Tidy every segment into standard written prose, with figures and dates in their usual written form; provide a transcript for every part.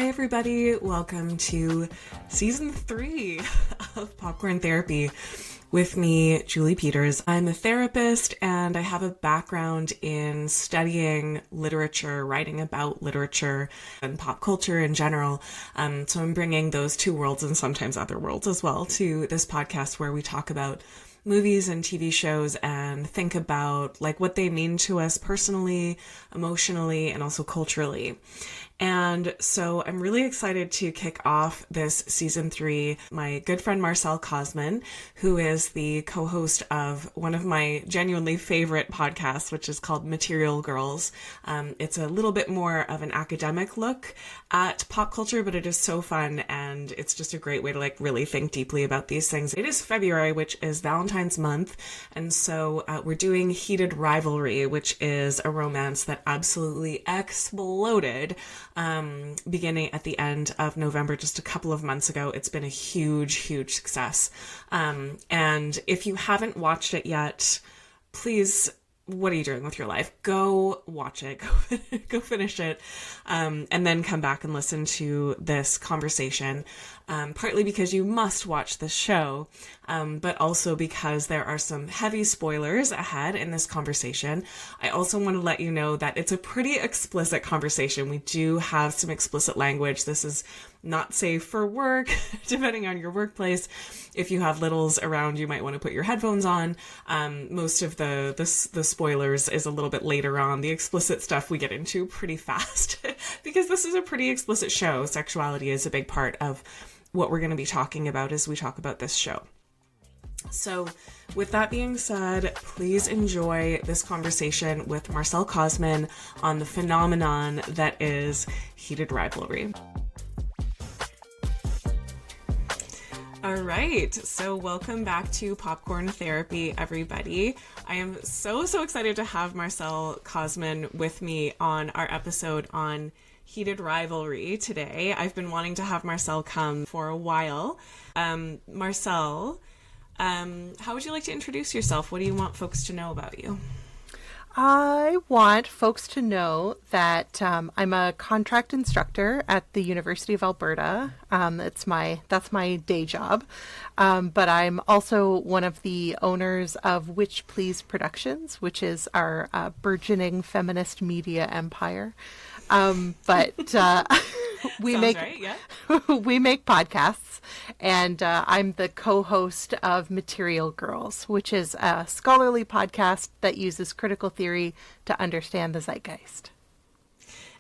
Hi everybody, welcome to season 3 of Popcorn Therapy with me, Julie Peters. I'm a therapist and I have a background in studying literature, writing about literature and pop culture in general. So I'm bringing those two worlds and sometimes other worlds as well to this podcast where we talk about movies and TV shows and think about like what they mean to us personally, emotionally, and also culturally. And so I'm really excited to kick off this season 3. My good friend Marcelle Kosman, who is the co-host of one of my genuinely favorite podcasts, which is called Material Girls. It's a little bit more of an academic look at pop culture, but it is so fun and it's just a great way to like really think deeply about these things. It is February, which is Valentine's month. And so we're doing Heated Rivalry, which is a romance that absolutely exploded beginning at the end of November, just a couple of months ago. It's been a huge, huge success. And if you haven't watched it yet, please, what are you doing with your life? Go watch it, go finish it, and then come back and listen to this conversation. Partly because you must watch the show, but also because there are some heavy spoilers ahead in this conversation. I also want to let you know that it's a pretty explicit conversation. We do have some explicit language. This is not safe for work, depending on your workplace. If you have littles around, you might want to put your headphones on. Most of the spoilers is a little bit later on. The explicit stuff we get into pretty fast because this is a pretty explicit show. Sexuality is a big part of what we're going to be talking about as we talk about this show. So with that being said, please enjoy this conversation with Marcelle Kosman on the phenomenon that is Heated Rivalry. All right, so welcome back to Popcorn Therapy, everybody. I am so excited to have Marcelle Kosman with me on our episode on Heated Rivalry today. I've been wanting to have Marcelle come for a while. Marcelle, how would you like to introduce yourself? What do you want folks to know about you? I want folks to know that I'm a contract instructor at the University of Alberta. That's my day job. But I'm also one of the owners of Witch Please Productions, which is our burgeoning feminist media empire. But we make podcasts, and I'm the co-host of Material Girls, which is a scholarly podcast that uses critical theory to understand the zeitgeist.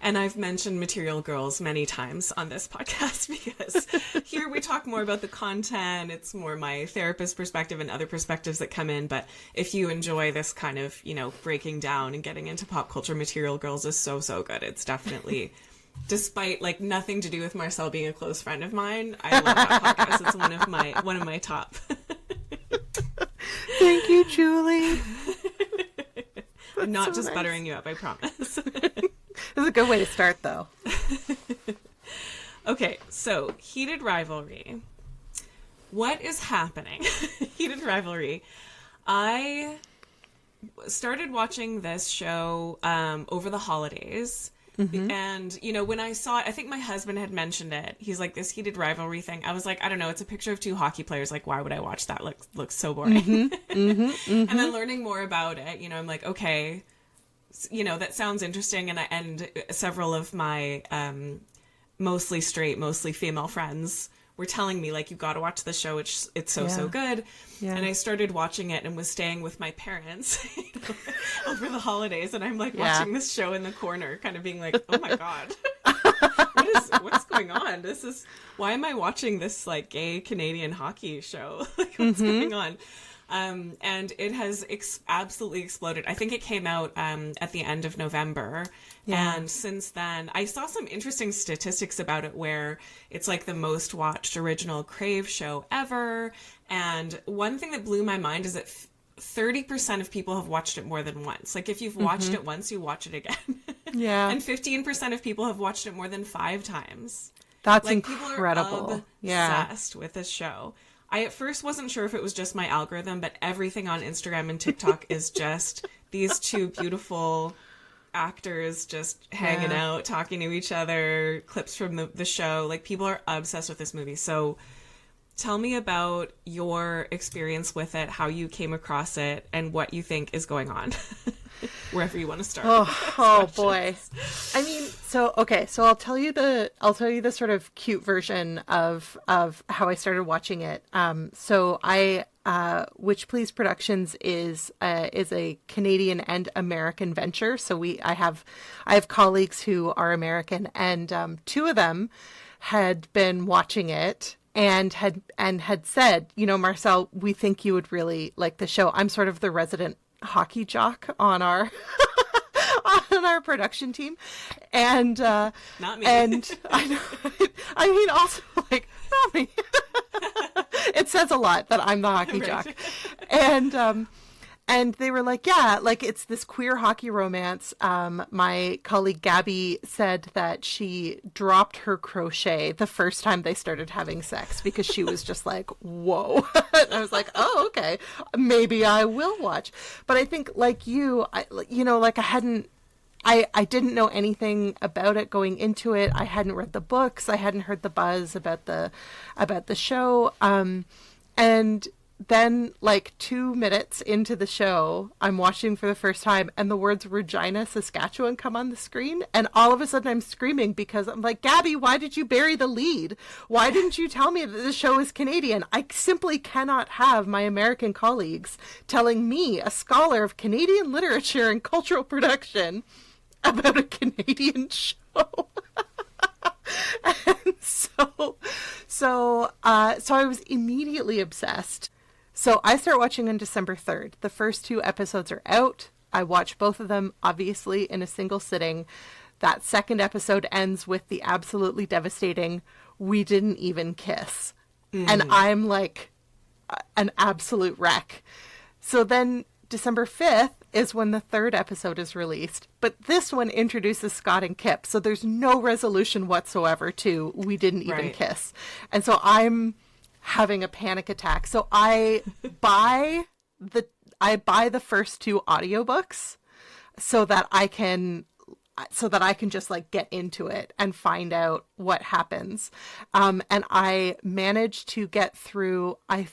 And I've mentioned Material Girls many times on this podcast because here we talk more about the content. It's more my therapist perspective and other perspectives that come in. But if you enjoy this kind of, breaking down and getting into pop culture, Material Girls is so good. It's definitely, despite like nothing to do with Marcelle being a close friend of mine, I love that podcast. It's one of my top. Thank you, Julie. I'm not just buttering you up, I promise. This is a good way to start, though. Okay, so Heated Rivalry. What is happening? Heated Rivalry. I started watching this show over the holodays. Mm-hmm. And, when I saw it, I think my husband had mentioned it. He's like, this Heated Rivalry thing. I was like, I don't know. It's a picture of two hockey players. Like, why would I watch that? Looks so boring. Mm-hmm. Mm-hmm. Mm-hmm. And then learning more about it, I'm like, okay, that sounds interesting. And several of my mostly straight, mostly female friends were telling me, like, you got to watch the show. It's so good. Yeah. And I started watching it and was staying with my parents over the holidays. And I'm like watching this show in the corner, kind of being like, oh my God, what's going on? Why am I watching this like gay Canadian hockey show? Like, what's going on? And it has absolutely exploded. I think it came out at the end of November. Yeah. And since then, I saw some interesting statistics about it where it's like the most watched original Crave show ever. And one thing that blew my mind is that 30% of people have watched it more than once. Like if you've watched it once, you watch it again. Yeah. And 15% of people have watched it more than 5 times. That's like, incredible. People are obsessed with this show. I at first wasn't sure if it was just my algorithm, but everything on Instagram and TikTok is just these two beautiful actors just hanging out, talking to each other, clips from the show. Like, people are obsessed with this movie. So tell me about your experience with it, how you came across it, and what you think is going on. Wherever you want to start. Oh boy. I mean, so I'll tell you the sort of cute version of how I started watching it. Witch Please Productions is a Canadian and American venture. So I have colleagues who are American, and two of them had been watching it and had said, Marcelle, we think you would really like the show. I'm sort of the resident hockey jock on our production team, and not me. And I mean also, like, not me. It says a lot that I'm the hockey jock. And they were like, yeah, like, it's this queer hockey romance. My colleague Gabby said that she dropped her crochet the first time they started having sex because she was just like, whoa. And I was like, oh, okay, maybe I will watch. But I think, like you, I didn't know anything about it going into it. I hadn't read the books. I hadn't heard the buzz about the show. And then, like, 2 minutes into the show, I'm watching for the first time, and the words Regina, Saskatchewan come on the screen, and all of a sudden I'm screaming because I'm like, Gabby, why did you bury the lead? Why didn't you tell me that the show is Canadian? I simply cannot have my American colleagues telling me, a scholar of Canadian literature and cultural production, about a Canadian show. And so I was immediately obsessed. So I start watching on December 3rd. The first 2 episodes are out. I watch both of them, obviously, in a single sitting. That second episode ends with the absolutely devastating, we didn't even kiss. And I'm like an absolute wreck. So then December 5th is when the 3rd episode is released. But this one introduces Scott and Kip. So there's no resolution whatsoever to we didn't even kiss. And so I'm having a panic attack. So I buy the first 2 audiobooks so that I can just, like, get into it and find out what happens. And I managed to get through, I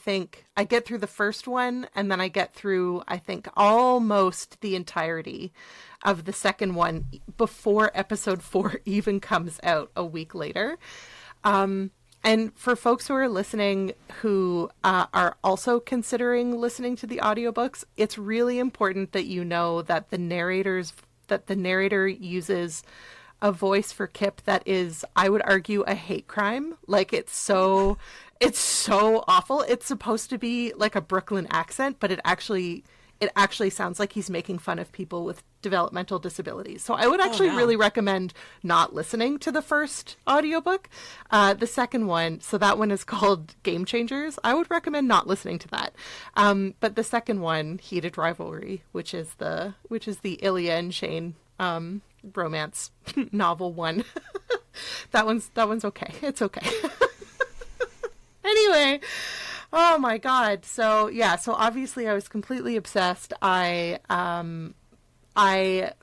get through the first one, and then I get through, I think, almost the entirety of the second one before episode 4 even comes out a week later. And for folks who are listening who are also considering listening to the audiobooks, it's really important that you know that the narrator uses a voice for Kip that is, I would argue, a hate crime. Like, it's so awful. It's supposed to be like a Brooklyn accent, but it actually sounds like he's making fun of people with developmental disabilities. So I would actually really recommend not listening to the first audiobook. The second one, so that one is called Game Changers. I would recommend not listening to that. But the second one, Heated Rivalry, which is the Ilya and Shane romance novel one. that one's okay. It's okay. Anyway, oh my God. So obviously I was completely obsessed. I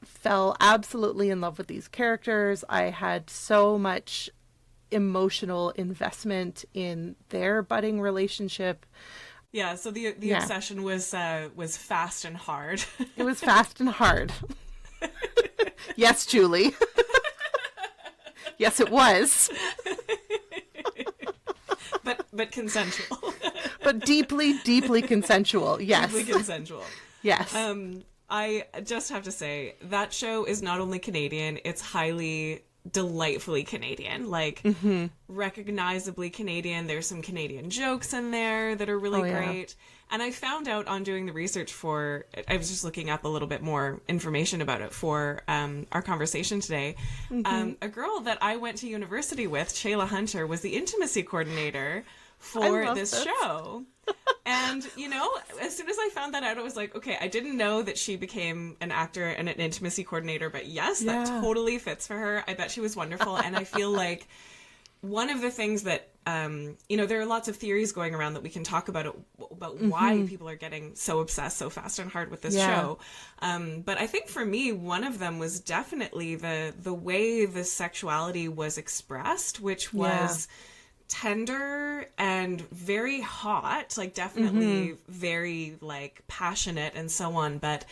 fell absolutely in love with these characters. I had so much emotional investment in their budding relationship. Yeah, so the obsession was fast and hard. It was fast and hard. Yes, Julie. Yes, it was. But consensual. But deeply, deeply consensual. Yes. Deeply consensual. Yes. I just have to say, that show is not only Canadian, it's highly, delightfully Canadian. Like, recognizably Canadian. There's some Canadian jokes in there that are really great. And I found out on doing the research I was just looking up a little bit more information about it for our conversation today. A girl that I went to university with, Shayla Hunter, was the intimacy coordinator for this show. And, as soon as I found that out, I was like, okay, I didn't know that she became an actor and an intimacy coordinator, but yes, that totally fits for her. I bet she was wonderful. And I feel like one of the things that, there are lots of theories going around that we can talk about why people are getting so obsessed so fast and hard with this show. But I think for me, one of them was definitely the way the sexuality was expressed, which was tender and very hot, like definitely very like passionate and so on. But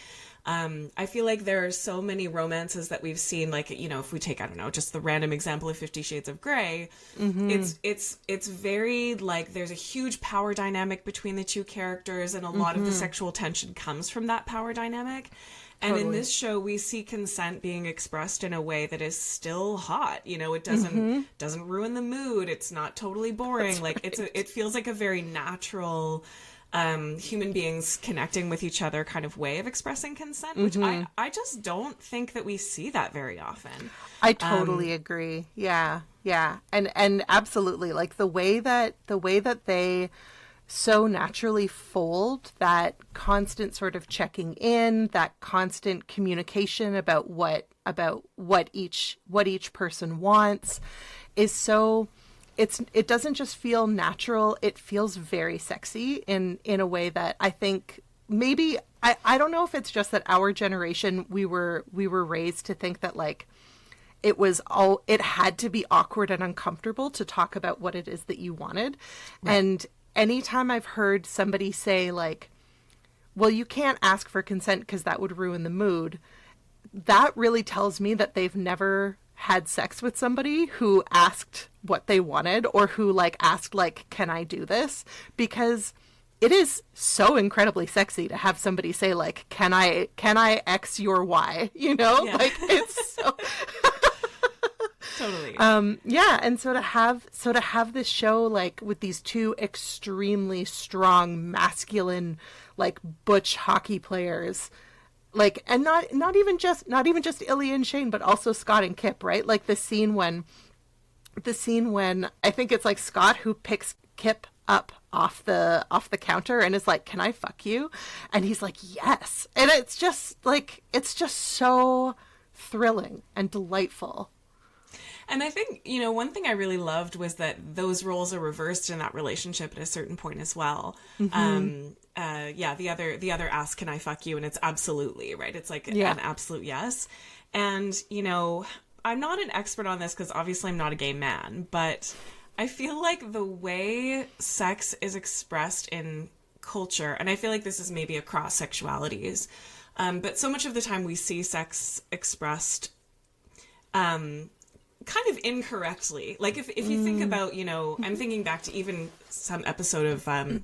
I feel like there are so many romances that we've seen, like, if we take, I don't know, just the random example of 50 Shades of Grey, it's very like there's a huge power dynamic between the two characters, and a lot of the sexual tension comes from that power dynamic. And in this show, we see consent being expressed in a way that is still hot. It doesn't ruin the mood. It's not totally boring. Like it feels like a very natural human beings connecting with each other kind of way of expressing consent, which I just don't think that we see that very often. I totally agree. Yeah. And absolutely, like the way that they so naturally fold that constant sort of checking in, that constant communication about what each person wants is so. It doesn't just feel natural, it feels very sexy in a way that I think maybe I don't know if it's just that our generation we were raised to think that like it had to be awkward and uncomfortable to talk about what it is that you wanted. Right. And anytime I've heard somebody say like, well, you can't ask for consent because that would ruin the mood, that really tells me that they've never had sex with somebody who asked what they wanted, or who like asked like, can I do this? Because it is so incredibly sexy to have somebody say like, can I X your Y? Like it's so totally. And so to have this show like with these two extremely strong masculine like butch hockey players, like, and not even just Ilya and Shane, but also Scott and Kip, right? Like the scene when I think it's like Scott who picks Kip up off the counter and is like, can I fuck you? And he's like, yes. And it's just so thrilling and delightful. And I think, one thing I really loved was that those roles are reversed in that relationship at a certain point as well. The other asks, can I fuck you? And it's absolutely, right? It's like an absolute yes. And, I'm not an expert on this because obviously I'm not a gay man, but I feel like the way sex is expressed in culture, and I feel like this is maybe across sexualities, but so much of the time we see sex expressed kind of incorrectly. Like if you think about, I'm thinking back to even some episode of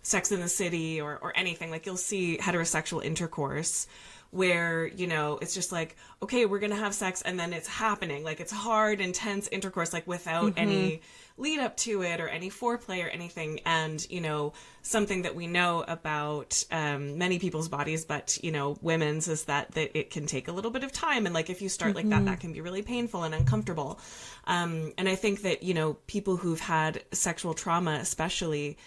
Sex in the City or anything, like you'll see heterosexual intercourse where, it's just like, okay, we're going to have sex and then it's happening. Like it's hard, intense intercourse, like without any lead up to it or any foreplay or anything. And, something that we know about many people's bodies, but, women's is that it can take a little bit of time. And like, if you start like that can be really painful and uncomfortable. And I think that, people who've had sexual trauma, especially,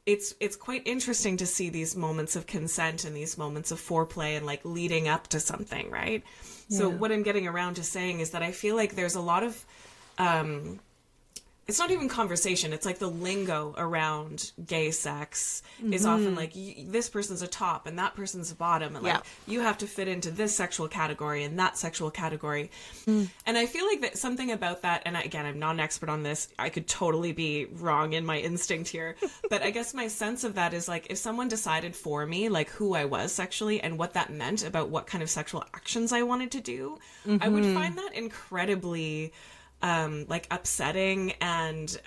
it's quite interesting to see these moments of consent and these moments of foreplay and like leading up to something, right? Yeah. So what I'm getting around to saying is that I feel like there's a lot of it's not even conversation. It's like the lingo around gay sex is often like, this person's a top and that person's a bottom. And like, you have to fit into this sexual category and that sexual category. And I feel like that something about that, and again, I'm not an expert on this. I could totally be wrong in my instinct here. But I guess my sense of that is like, if someone decided for me, like who I was sexually and what that meant about what kind of sexual actions I wanted to do, I would find that incredibly like upsetting and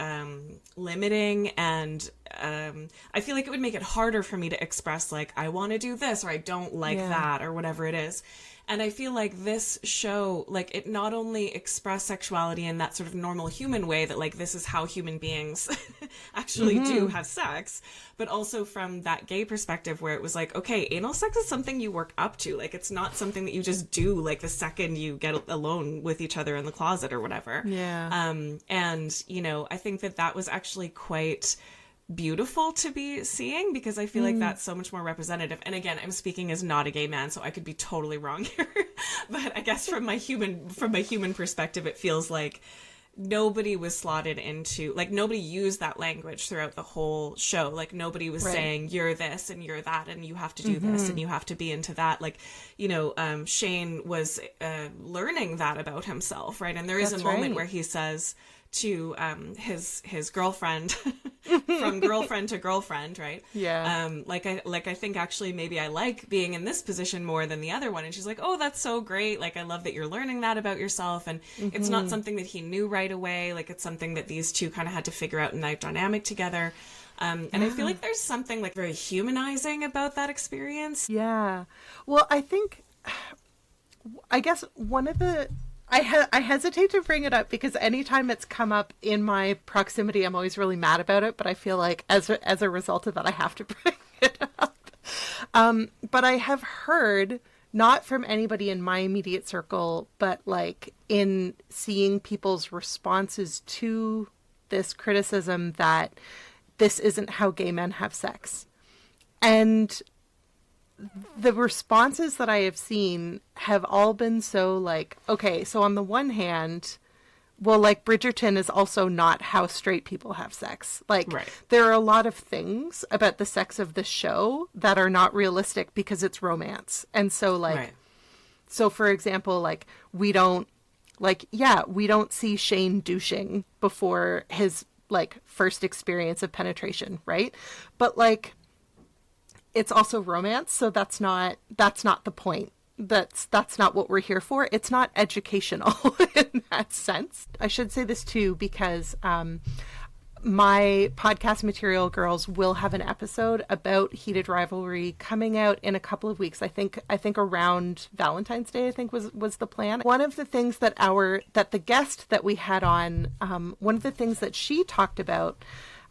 limiting, and I feel like it would make it harder for me to express like I want to do this or I don't like that or whatever it is. And I feel like this show, like it not only expressed sexuality in that sort of normal human way that like this is how human beings actually do have sex, but also from that gay perspective where it was like, okay, anal sex is something you work up to. Like it's not something that you just do like the second you get alone with each other in the closet or whatever. Yeah. And, I think that was actually quite beautiful to be seeing, because I feel like that's so much more representative. And again, I'm speaking as not a gay man, so I could be totally wrong here. But I guess from my human perspective, it feels like nobody was slotted into, like, nobody used that language throughout the whole show. Like, nobody was saying, you're this and you're that and you have to do this and you have to be into that. Like, you know, Shane was learning that about himself, right? And there is a moment where he says to his girlfriend, from girlfriend to girlfriend, right? Yeah. I think actually maybe I like being in this position more than the other one. And she's like, oh, that's so great. Like, I love that you're learning that about yourself. And it's not something that he knew right away. Like, it's something that these two kind of had to figure out in that dynamic together. And I feel like there's something like very humanizing about that experience. Yeah. Well, I guess one of the, I hesitate to bring it up because anytime it's come up in my proximity, I'm always really mad about it. But I feel like as a result of that, I have to bring it up. But I have heard, not from anybody in my immediate circle, but like in seeing people's responses to this criticism that this isn't how gay men have sex. And the responses that I have seen have all been so like, okay, so on the one hand, well, like Bridgerton is also not how straight people have sex. Like, there are a lot of things about the sex of the show that are not realistic because it's romance. And so like, so for example, like we don't see Shane douching before his like first experience of penetration. Right. But like, it's also romance, so that's not the point. That's not what we're here for. It's not educational in that sense. I should say this too because my podcast Material Girls will have an episode about Heated Rivalry coming out in a couple of weeks. I think around Valentine's Day, I think was the plan. One of the things that the guest that we had on, one of the things that she talked about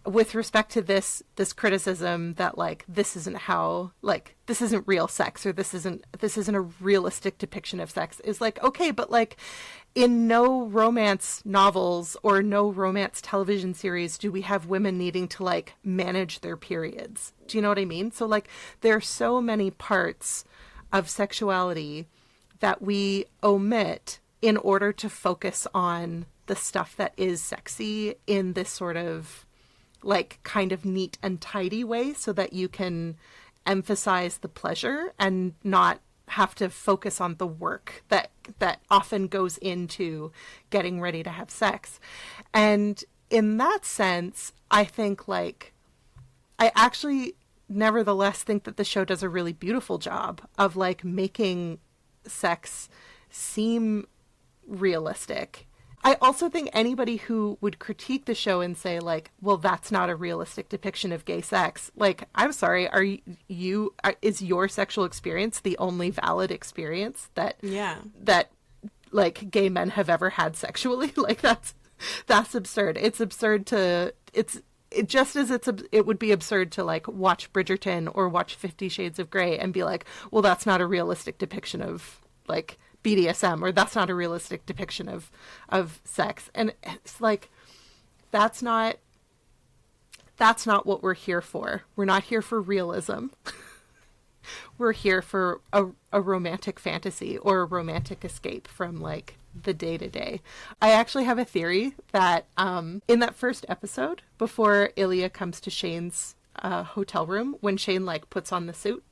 with respect to this criticism that like this isn't real sex, or this isn't a realistic depiction of sex, is like, okay, but like in no romance novels or no romance television series do we have women needing to like manage their periods. Do you know what I mean? So like there are so many parts of sexuality that we omit in order to focus on the stuff that is sexy in this sort of like kind of neat and tidy way, so that you can emphasize the pleasure and not have to focus on the work that often goes into getting ready to have sex. And in that sense, I think like, I actually nevertheless think that the show does a really beautiful job of like making sex seem realistic. I also think anybody who would critique the show and say like, well, that's not a realistic depiction of gay sex. Like, I'm sorry, is your sexual experience the only valid experience that like gay men have ever had sexually? Like that's absurd. It's absurd it would be absurd to like watch Bridgerton or watch 50 Shades of Grey and be like, well, that's not a realistic depiction of like BDSM, or that's not a realistic depiction of sex. And it's like, that's not what we're here for. We're not here for realism. We're here for a romantic fantasy or a romantic escape from like the day to day. I actually have a theory that in that first episode, before Ilya comes to Shane's hotel room, when Shane like puts on the suit,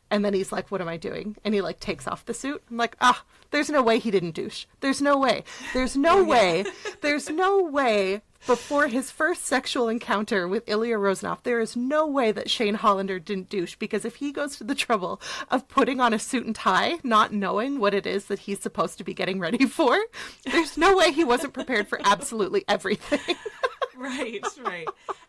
and then he's like, what am I doing? And he like takes off the suit. I'm like, there's no way he didn't douche. There's no way. There's no way. There's no way before his first sexual encounter with Ilya Rozanov, there is no way that Shane Hollander didn't douche, because if he goes to the trouble of putting on a suit and tie, not knowing what it is that he's supposed to be getting ready for, there's no way he wasn't prepared for absolutely everything. Right.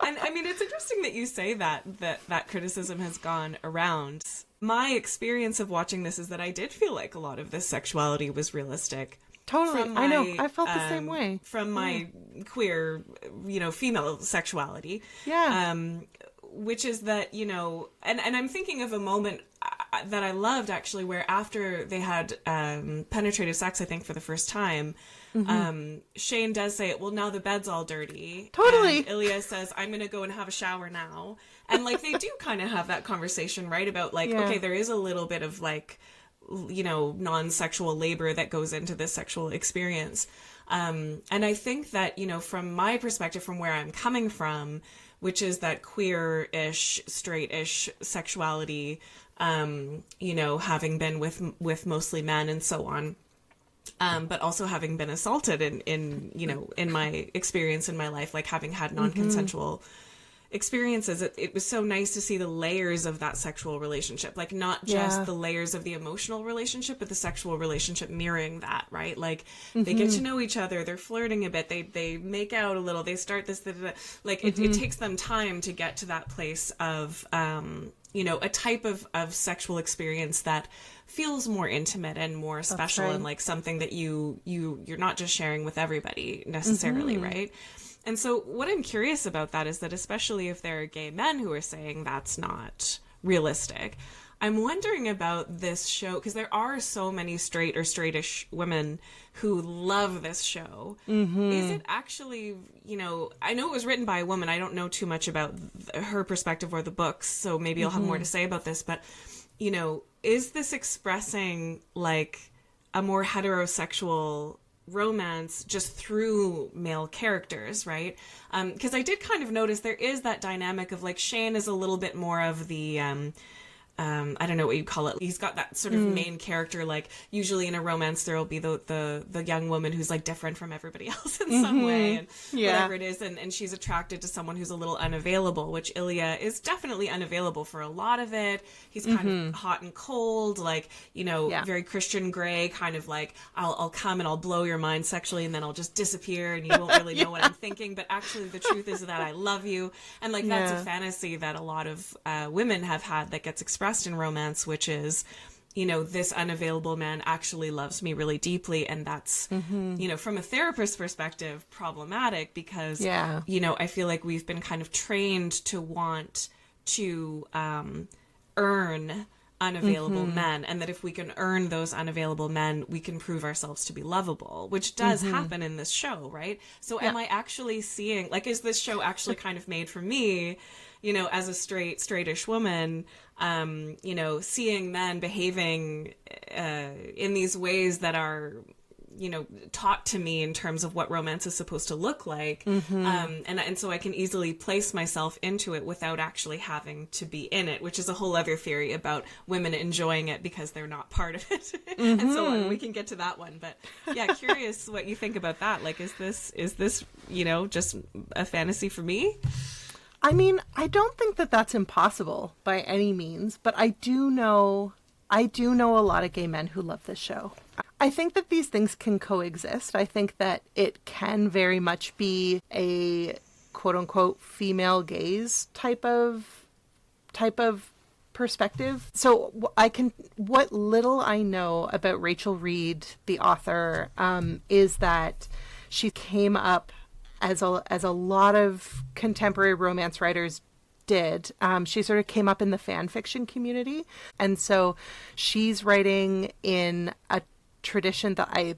And I mean, it's interesting that you say that criticism has gone around. My experience of watching this is that I did feel like a lot of this sexuality was realistic. Totally. I know. I felt the same way. From my queer, female sexuality. Yeah. Which is that, and I'm thinking of a moment that I loved, actually, where after they had penetrative sex, I think, for the first time, Shane does say, well, now the bed's all dirty. Totally. And Ilya says, I'm going to go and have a shower now. And, like, they do kind of have that conversation, right? About, like, okay, there is a little bit of, like, non-sexual labor that goes into this sexual experience. And I think that, from my perspective, from where I'm coming from, which is that queer-ish, straight-ish sexuality, having been with mostly men and so on, but also having been assaulted in my experience in my life, like having had non-consensual experiences, it was so nice to see the layers of that sexual relationship, like not just the layers of the emotional relationship, but the sexual relationship mirroring that, right? Like they get to know each other, they're flirting a bit, they make out a little, they start this, like it takes them time to get to that place of, a type of sexual experience that feels more intimate and more special, and like something that you're not just sharing with everybody necessarily, right? And so what I'm curious about that is that, especially if there are gay men who are saying that's not realistic, I'm wondering about this show, because there are so many straight or straightish women who love this show. Is it actually, I know it was written by a woman. I don't know too much about her perspective or the books, so maybe I'll have more to say about this. But, is this expressing like a more heterosexual romance just through male characters, right? Because I did kind of notice there is that dynamic of like Shane is a little bit more of the I don't know what you call it. He's got that sort of main character, like usually in a romance there will be the young woman who's like different from everybody else in some way, and whatever it is, and she's attracted to someone who's a little unavailable, which Ilya is definitely unavailable for a lot of it. He's kind of hot and cold, like, very Christian Grey, kind of like, I'll come and I'll blow your mind sexually and then I'll just disappear and you won't really know what I'm thinking, but actually the truth is that I love you. And like that's a fantasy that a lot of women have had that gets expressed in romance, which is, this unavailable man actually loves me really deeply, and that's, from a therapist's perspective, problematic because, I feel like we've been kind of trained to want to earn unavailable men, and that if we can earn those unavailable men, we can prove ourselves to be lovable, which does happen in this show, right? So am I actually seeing, like, is this show actually kind of made for me, as a straightish woman, seeing men behaving in these ways that are, taught to me in terms of what romance is supposed to look like. And so I can easily place myself into it without actually having to be in it, which is a whole other theory about women enjoying it because they're not part of it. And so on. We can get to that one. But yeah, curious what you think about that. Like, is this, just a fantasy for me? I mean, I don't think that that's impossible by any means, but I do know a lot of gay men who love this show. I think that these things can coexist. I think that it can very much be a quote unquote female gaze type of perspective. So what little I know about Rachel Reed, the author, is that she came up as a lot of contemporary romance writers did. She sort of came up in the fan fiction community. And so she's writing in a tradition that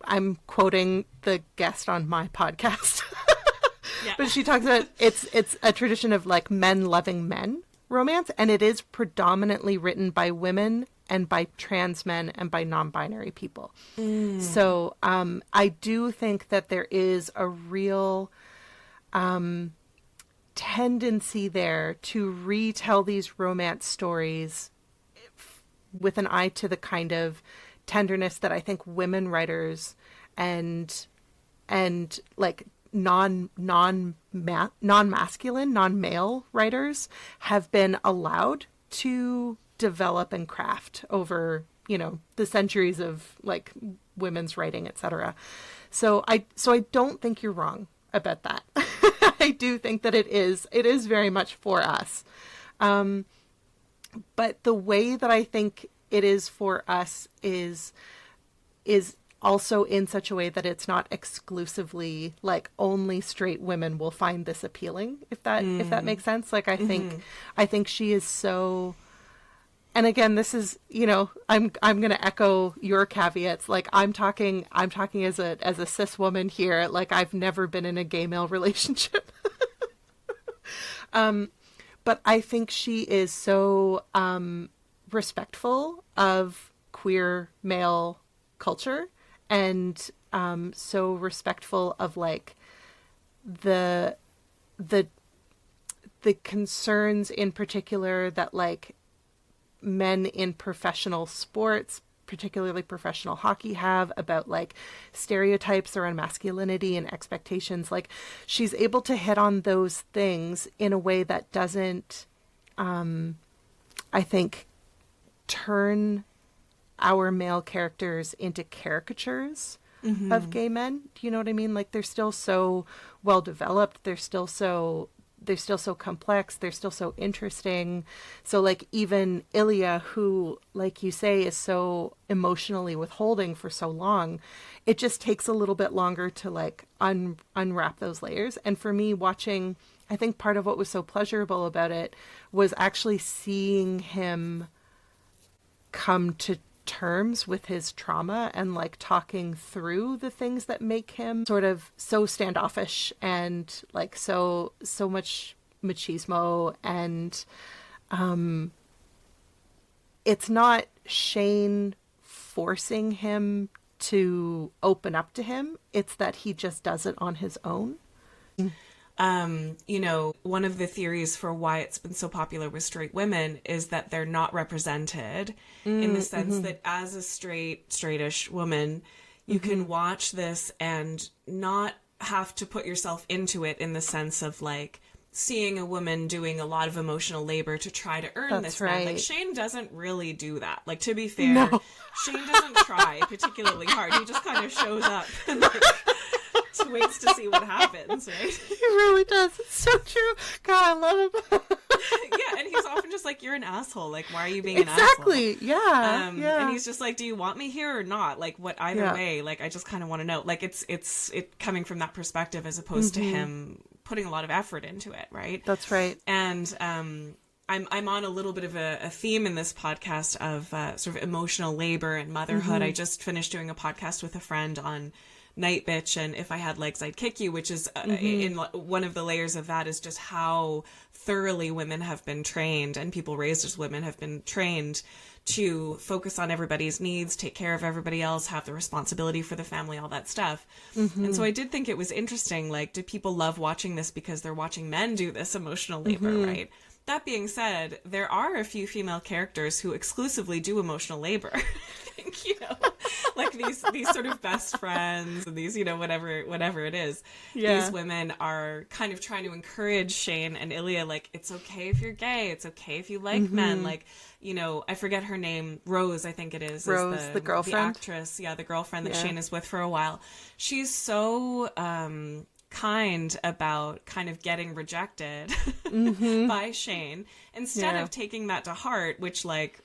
I'm quoting the guest on my podcast. But she talks about it's a tradition of like men loving men romance, and it is predominantly written by women and by trans men and by non-binary people. So I do think that there is a real tendency there to retell these romance stories with an eye to the kind of tenderness that I think women writers and like non-masculine, non-male writers have been allowed to develop and craft over, the centuries of like women's writing, etc. So I don't think you're wrong about that. I do think that it is very much for us. But the way that I think it is for us is also in such a way that it's not exclusively like only straight women will find this appealing, if that makes sense. Like I think she is so, and again, this is, I'm going to echo your caveats. Like I'm talking as a cis woman here. Like I've never been in a gay male relationship. But I think she is so respectful of queer male culture, and so respectful of like the concerns in particular that like men in professional sports, particularly professional hockey, have about like stereotypes around masculinity and expectations. Like, she's able to hit on those things in a way that doesn't, I think, turn our male characters into caricatures of gay men. Do you know what I mean? Like, they're still so well developed. They're still so complex. They're still so interesting. So like even Ilya, who, like you say, is so emotionally withholding for so long, it just takes a little bit longer to like unwrap those layers. And for me, watching, I think part of what was so pleasurable about it was actually seeing him come to terms with his trauma and like talking through the things that make him sort of so standoffish and like so much machismo. And it's not Shane forcing him to open up to him, it's that he just does it on his own. You know, one of the theories for why it's been so popular with straight women is that they're not represented in the sense that as a straightish woman, you can watch this and not have to put yourself into it in the sense of like seeing a woman doing a lot of emotional labor to try to earn this man. Like, Shane doesn't really do that. Like, to be fair, Shane doesn't try particularly hard. He just kind of shows up and like waits to see what happens, right? He really does. It's so true. God, I love him. Yeah, and he's often just like, you're an asshole. Like, why are you being an asshole? Exactly. Yeah. And he's just like, do you want me here or not? Like, what either way? Like, I just kind of want to know. Like, it's coming from that perspective as opposed to him putting a lot of effort into it, right? That's right. And I'm on a little bit of a theme in this podcast of sort of emotional labor and motherhood. I just finished doing a podcast with a friend on Night Bitch and If I Had Legs I'd Kick You, which is in one of the layers of that is just how thoroughly women have been trained and people raised as women have been trained to focus on everybody's needs, take care of everybody else, have the responsibility for the family, all that stuff. And so I did think it was interesting, like, do people love watching this because they're watching men do this emotional labor, right? That being said, there are a few female characters who exclusively do emotional labor. I think, you know, like these sort of best friends and these, you know, whatever it is. Yeah. These women are kind of trying to encourage Shane and Ilya, like, it's okay if you're gay. It's okay if you like men. Like, you know, I forget her name. Rose, I think it is. Rose, the girlfriend. The actress. Yeah, the girlfriend that Shane is with for a while. She's so kind about kind of getting rejected by Shane instead of taking that to heart, which, like,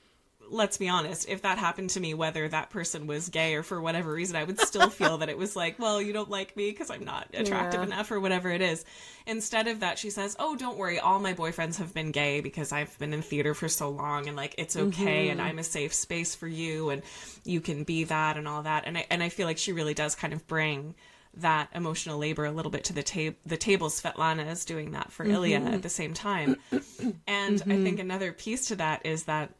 let's be honest, if that happened to me, whether that person was gay or for whatever reason, I would still feel that it was like, well, you don't like me because I'm not attractive enough or whatever it is. Instead of that, she says, oh, don't worry, all my boyfriends have been gay because I've been in theater for so long and like it's okay and I'm a safe space for you and you can be that and all that. And I feel like she really does kind of bring that emotional labor a little bit to the table. Svetlana is doing that for Ilya at the same time. And I think another piece to that is that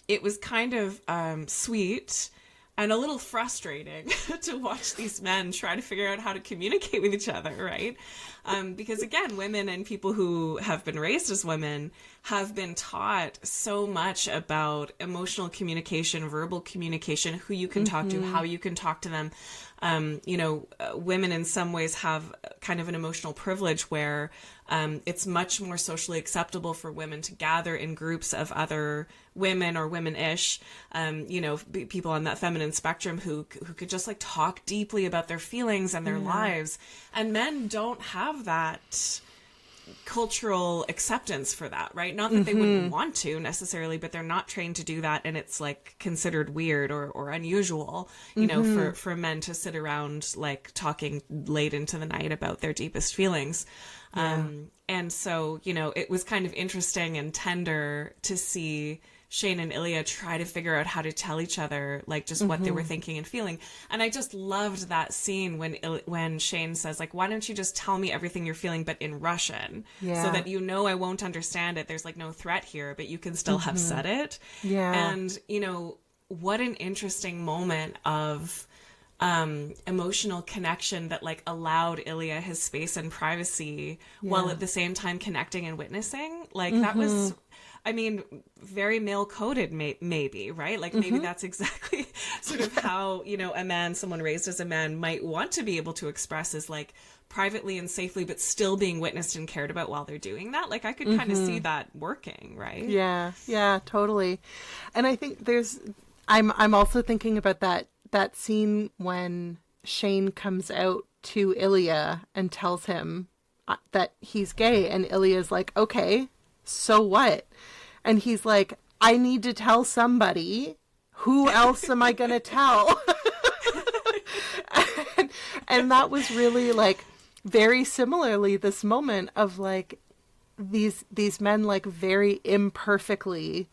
it was kind of sweet and a little frustrating to watch these men try to figure out how to communicate with each other, right? Because again, women and people who have been raised as women have been taught so much about emotional communication, verbal communication, who you can talk to, how you can talk to them. You know, women in some ways have kind of an emotional privilege where it's much more socially acceptable for women to gather in groups of other women or women-ish, you know, people on that feminine spectrum who could just like talk deeply about their feelings and their lives. And men don't have that cultural acceptance for that, right? Not that they wouldn't want to necessarily, but they're not trained to do that, and it's like considered weird or unusual, you know, for men to sit around like talking late into the night about their deepest feelings. And so, you know, it was kind of interesting and tender to see Shane and Ilya try to figure out how to tell each other, like, just what they were thinking and feeling. And I just loved that scene when Shane says, like, why don't you just tell me everything you're feeling, but in Russian, so that you know I won't understand it. There's, like, no threat here, but you can still have said it. Yeah. And, you know, what an interesting moment of emotional connection that like allowed Ilya his space and privacy while at the same time connecting and witnessing. Like that was, I mean, very male coded, maybe, right? Like maybe that's exactly sort of how, you know, someone raised as a man might want to be able to express is like privately and safely, but still being witnessed and cared about while they're doing that. Like I could kind of see that working, right? Yeah, yeah, totally. And I think I'm also thinking about that scene when Shane comes out to Ilya and tells him that he's gay, and Ilya's like, okay, so what? And he's like, I need to tell somebody. Who else am I going to tell? and that was really like very similarly this moment of like these men like very imperfectly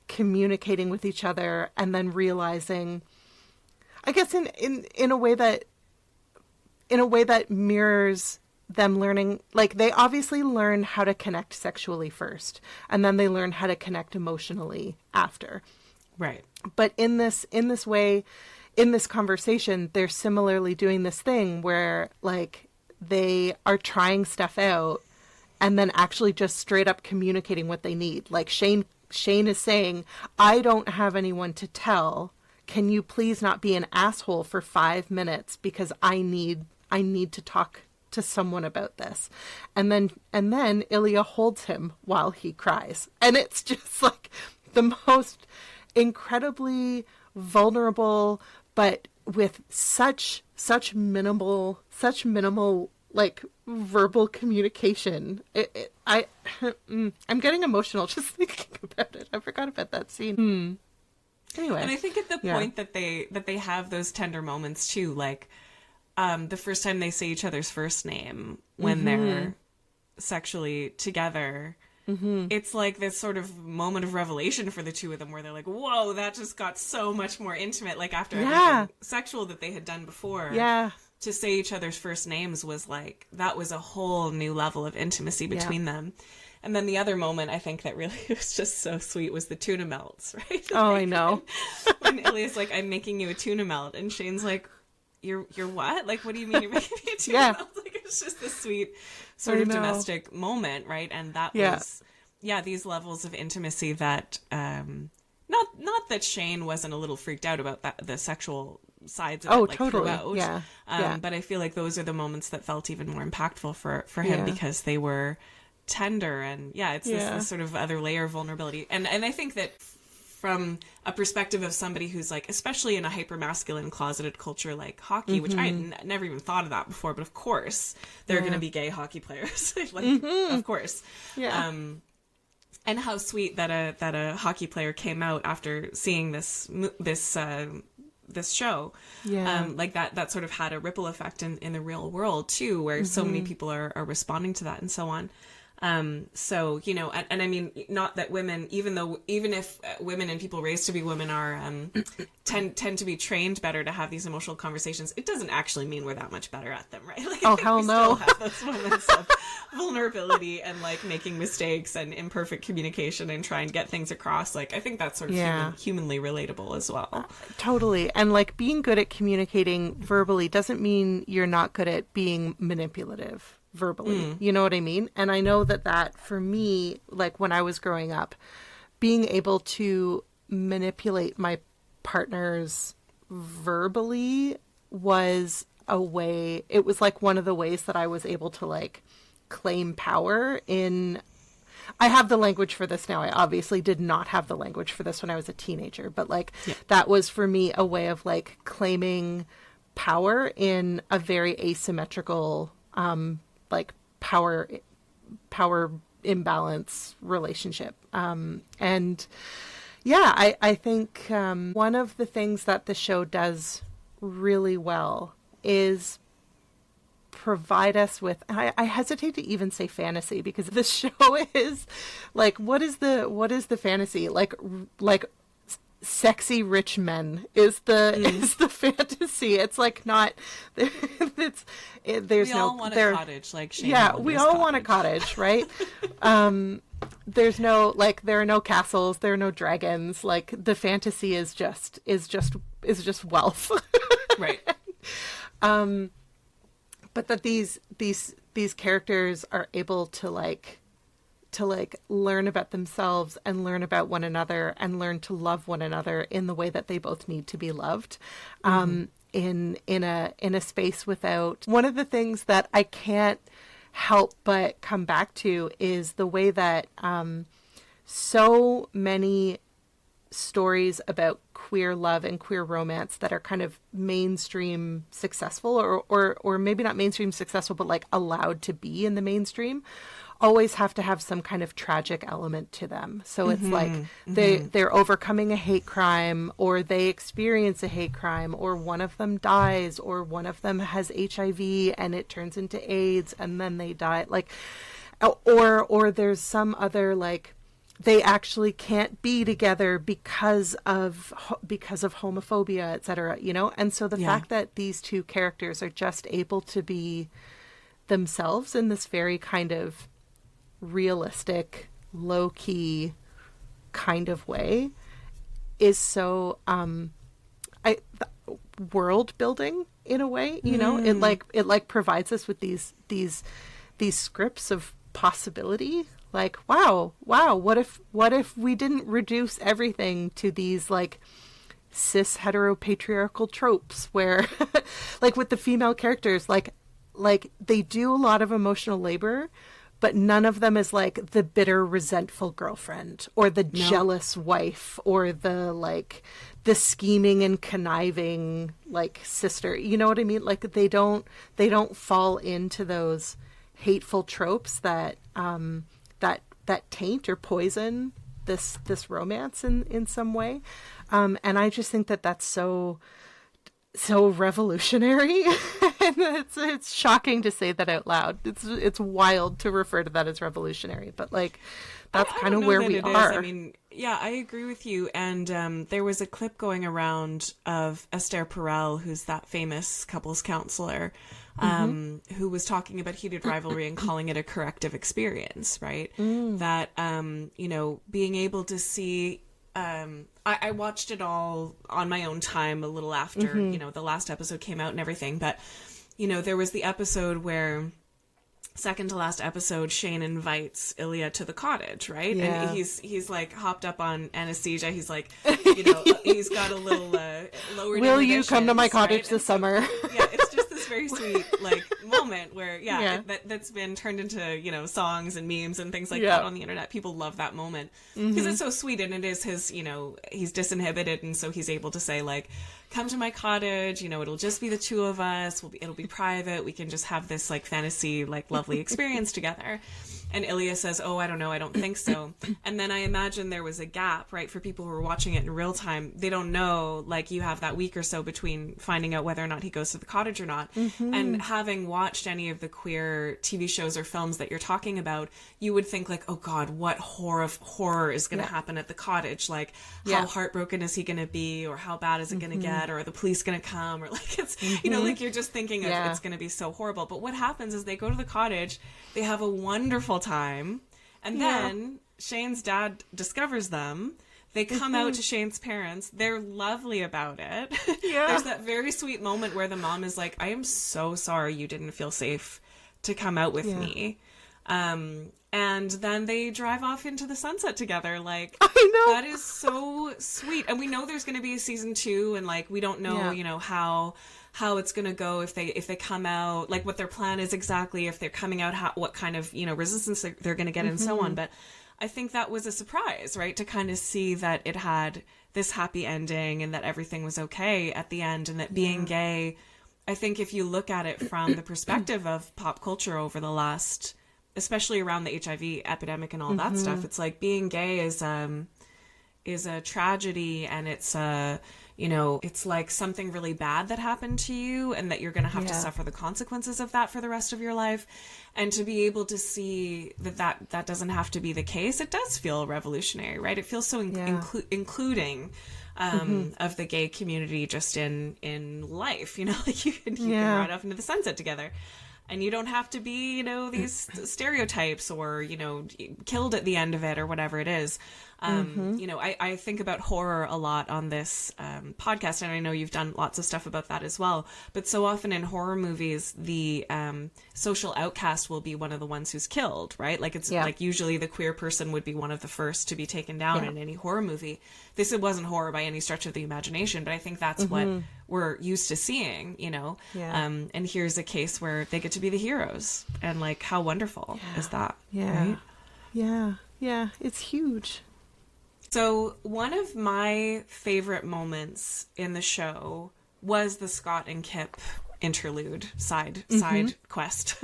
communicating with each other and then realizing, I guess in a way that mirrors them learning, like they obviously learn how to connect sexually first, and then they learn how to connect emotionally after. Right. But in this way, in this conversation, they're similarly doing this thing where like they are trying stuff out and then actually just straight up communicating what they need. Like Shane is saying, I don't have anyone to tell. Can you please not be an asshole for 5 minutes because I need to talk to someone about this. And then Ilya holds him while he cries. And it's just like the most incredibly vulnerable, but with such minimal like verbal communication. I'm getting emotional just thinking about it. I forgot about that scene. Anyway, and I think at the point that they have those tender moments too, like the first time they say each other's first name when they're sexually together, it's like this sort of moment of revelation for the two of them where they're like, whoa, that just got so much more intimate. Like after everything sexual that they had done before, to say each other's first names was like, that was a whole new level of intimacy between them. And then the other moment I think that really was just so sweet was the tuna melts, right? Oh, I know. When Ilya's like, I'm making you a tuna melt. And Shane's like, you're what? Like, what do you mean you're making me a tuna melt? Like, it's just this sweet sort of domestic moment, right? And that was, these levels of intimacy that, not that Shane wasn't a little freaked out about that, the sexual sides of it, like, totally. throughout. But I feel like those are the moments that felt even more impactful for him because they were tender and it's this sort of other layer of vulnerability. And I think that from a perspective of somebody who's like, especially in a hyper-masculine closeted culture like hockey, which I had never even thought of that before, but of course there are going to be gay hockey players. Like, of course. Yeah. And how sweet that a hockey player came out after seeing this show. Like that sort of had a ripple effect in the real world too, where so many people are responding to that and so on. So, you know, and I mean, not that women, even if women and people raised to be women are, tend to be trained better to have these emotional conversations, it doesn't actually mean we're that much better at them, right? Like, oh, hell no. Still have those moments of vulnerability and like making mistakes and imperfect communication and try and get things across. Like, I think that's sort of humanly relatable as well. Totally. And like being good at communicating verbally doesn't mean you're not good at being manipulative verbally. You know what I mean? And I know that for me, like when I was growing up, being able to manipulate my partners verbally was it was like one of the ways that I was able to like claim power in. I have the language for this now. I obviously did not have the language for this when I was a teenager, but like that was for me a way of like claiming power in a very asymmetrical like power imbalance relationship. And I think one of the things that the show does really well is provide us with, I hesitate to even say fantasy, because the show is like, what is the fantasy? Like sexy rich men is the fantasy. It's like not there's we all want a cottage, like Shane we all want a cottage, right? there's no, like, there are no castles, there are no dragons. Like, the fantasy is just wealth. Right. But that these characters are able to learn about themselves and learn about one another and learn to love one another in the way that they both need to be loved. In a space without. One of the things that I can't help but come back to is the way that so many stories about queer love and queer romance that are kind of mainstream successful, or maybe not mainstream successful, but like allowed to be in the mainstream, always have to have some kind of tragic element to them. So it's like they're overcoming a hate crime, or they experience a hate crime, or one of them dies, or one of them has HIV and it turns into AIDS and then they die. Like, or there's some other, like, they actually can't be together because of homophobia, etc., you know? And so the fact that these two characters are just able to be themselves in this very kind of realistic, low-key kind of way is so world building in a way, you know. It provides us with these scripts of possibility. Like, wow, what if we didn't reduce everything to these like cis heteropatriarchal tropes where like with the female characters, like they do a lot of emotional labor, but none of them is like the bitter, resentful girlfriend or the jealous wife or the scheming and conniving like sister. You know what I mean? Like they don't fall into those hateful tropes that that taint or poison this romance in some way. And I just think that that's so revolutionary. And it's shocking to say that out loud. It's wild to refer to that as revolutionary, but like that's kind of where we are. I mean, yeah, I agree with you. And there was a clip going around of Esther Perel, who's that famous couples counselor, who was talking about heated rivalry and calling it a corrective experience, right? That, you know, being able to see, I watched it all on my own time a little after, you know, the last episode came out and everything. But, you know, there was the episode where, second to last episode, Shane invites Ilya to the cottage, right? Yeah. And he's like hopped up on anesthesia. He's like, you know, he's got a little lowered. Will you come to my cottage this summer? Yeah, it's just this very sweet like moment where that's been turned into, you know, songs and memes and things like that on the internet. People love that moment because it's so sweet, and it is his, you know, he's disinhibited, and so he's able to say like, come to my cottage, you know, it'll just be the two of us, it'll be private, we can just have this like fantasy like lovely experience together. And Ilya says, oh, I don't know, I don't think so. And then I imagine there was a gap, right, for people who are watching it in real time. They don't know, like, you have that week or so between finding out whether or not he goes to the cottage or not. And having watched any of the queer TV shows or films that you're talking about, you would think like, oh God, what horror is going to happen at the cottage? Like, how heartbroken is he going to be? Or how bad is it going to get? Or are the police going to come? Or like, it's, you know, like you're just thinking of it's going to be so horrible. But what happens is they go to the cottage, they have a wonderful time, and then Shane's dad discovers them. They come out to Shane's parents. They're lovely about it. There's that very sweet moment where the mom is like, I am so sorry you didn't feel safe to come out with me. And then they drive off into the sunset together. Like, I know. That is so sweet. And we know there's going to be a season 2, and like, we don't know, you know, how it's going to go if they come out, like what their plan is exactly, if they're coming out, what kind of, you know, resistance they're going to get and so on. But I think that was a surprise, right? To kind of see that it had this happy ending and that everything was okay at the end, and that being gay, I think if you look at it from the perspective of pop culture over the last, especially around the HIV epidemic and all that stuff, it's like being gay is a tragedy, and it's you know, it's like something really bad that happened to you, and that you're going to have to suffer the consequences of that for the rest of your life. And to be able to see that doesn't have to be the case, it does feel revolutionary, right? It feels so including of the gay community just in life, you know, like you can ride off into the sunset together. And you don't have to be, these stereotypes or, killed at the end of it or whatever it is. I think about horror a lot on this podcast, and I know you've done lots of stuff about that as well. But so often in horror movies, the social outcast will be one of the ones who's killed, right? Like it's like usually the queer person would be one of the first to be taken down in any horror movie. This wasn't horror by any stretch of the imagination, but I think that's what we're used to seeing, and here's a case where they get to be the heroes, and like how wonderful is that? Right? Yeah, it's huge. So one of my favorite moments in the show was the Scott and Kip interlude side quest.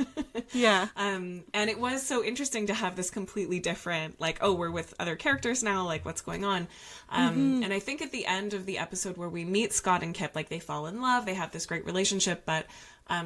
And it was so interesting to have this completely different, like, oh, we're with other characters now, like what's going on. And I think at the end of the episode where we meet Scott and Kip, like they fall in love, they have this great relationship, but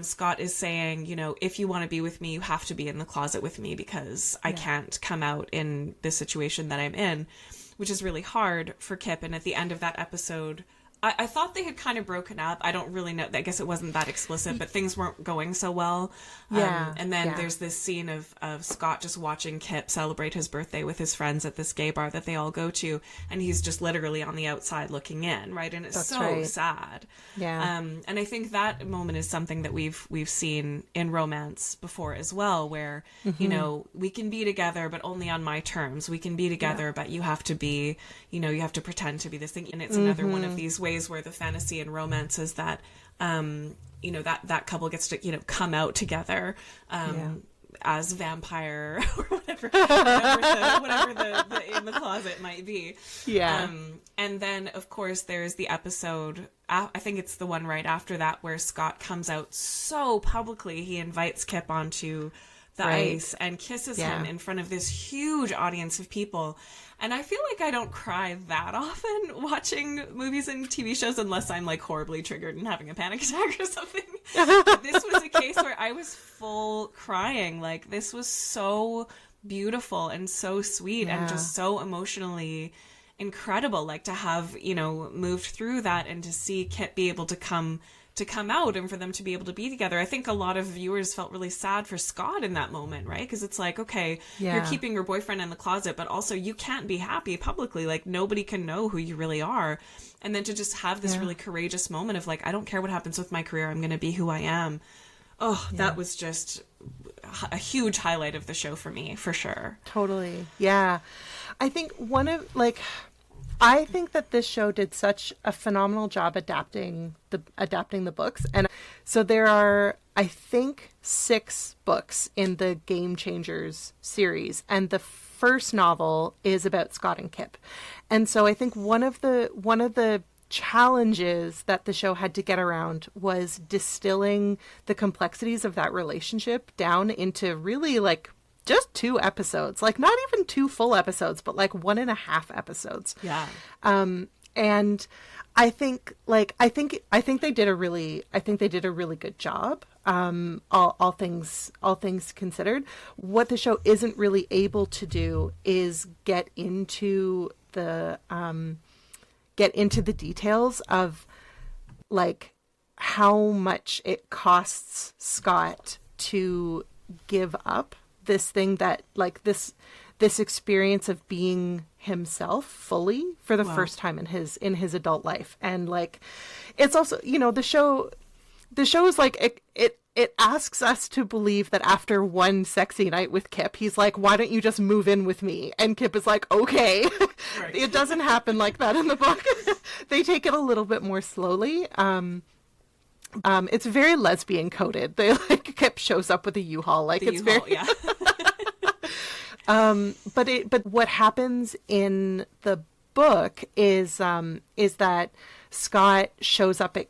Scott is saying, if you want to be with me, you have to be in the closet with me because I can't come out in this situation that I'm in, which is really hard for Kip. And at the end of that episode, I thought they had kind of broken up. I don't really know. I guess it wasn't that explicit, but things weren't going so well. And then there's this scene of Scott just watching Kip celebrate his birthday with his friends at this gay bar that they all go to. And he's just literally on the outside looking in, right? And it's sad. And I think that moment is something that we've seen in romance before as well, where, we can be together, but only on my terms. We can be together, but you have to be, you have to pretend to be this thing. And it's another one of these ways where the fantasy and romance is that that couple gets to come out together as vampire or whatever the in the closet might be. And then of course there's the episode, I think it's the one right after that, where Scott comes out so publicly. He invites Kip onto the ice and kisses him in front of this huge audience of people. And I feel like I don't cry that often watching movies and TV shows unless I'm like horribly triggered and having a panic attack or something. But this was a case where I was full crying. Like, this was so beautiful and so sweet and just so emotionally incredible. Like, to have, moved through that and to see Kit be able to come out and for them to be able to be together. I think a lot of viewers felt really sad for Scott in that moment, right? Because it's like, okay, you're keeping your boyfriend in the closet, but also you can't be happy publicly. Like, nobody can know who you really are. And then to just have this really courageous moment of like, I don't care what happens with my career, I'm going to be who I am. Oh, that was just a huge highlight of the show for me, for sure. Totally. Yeah. I think I think that this show did such a phenomenal job adapting the books. And so there are, I think, 6 books in the Game Changers series. And the first novel is about Scott and Kip. And so I think one of the challenges that the show had to get around was distilling the complexities of that relationship down into really like just 2 episodes, like not even 2 full episodes, but like 1.5 episodes. Yeah. And I think they did a really good job. All things considered, what the show isn't really able to do is get into the details of like how much it costs Scott to give up this thing that like this experience of being himself fully for the first time in his adult life. And like, it's also, the show is like, it asks us to believe that after one sexy night with Kip, he's like, why don't you just move in with me? And Kip is like, okay. Right. It doesn't happen like that in the book. They take it a little bit more slowly. It's very lesbian coded. They like Kip shows up with a U-Haul. Like, it's U-Haul, very, but what happens in the book is that Scott shows up at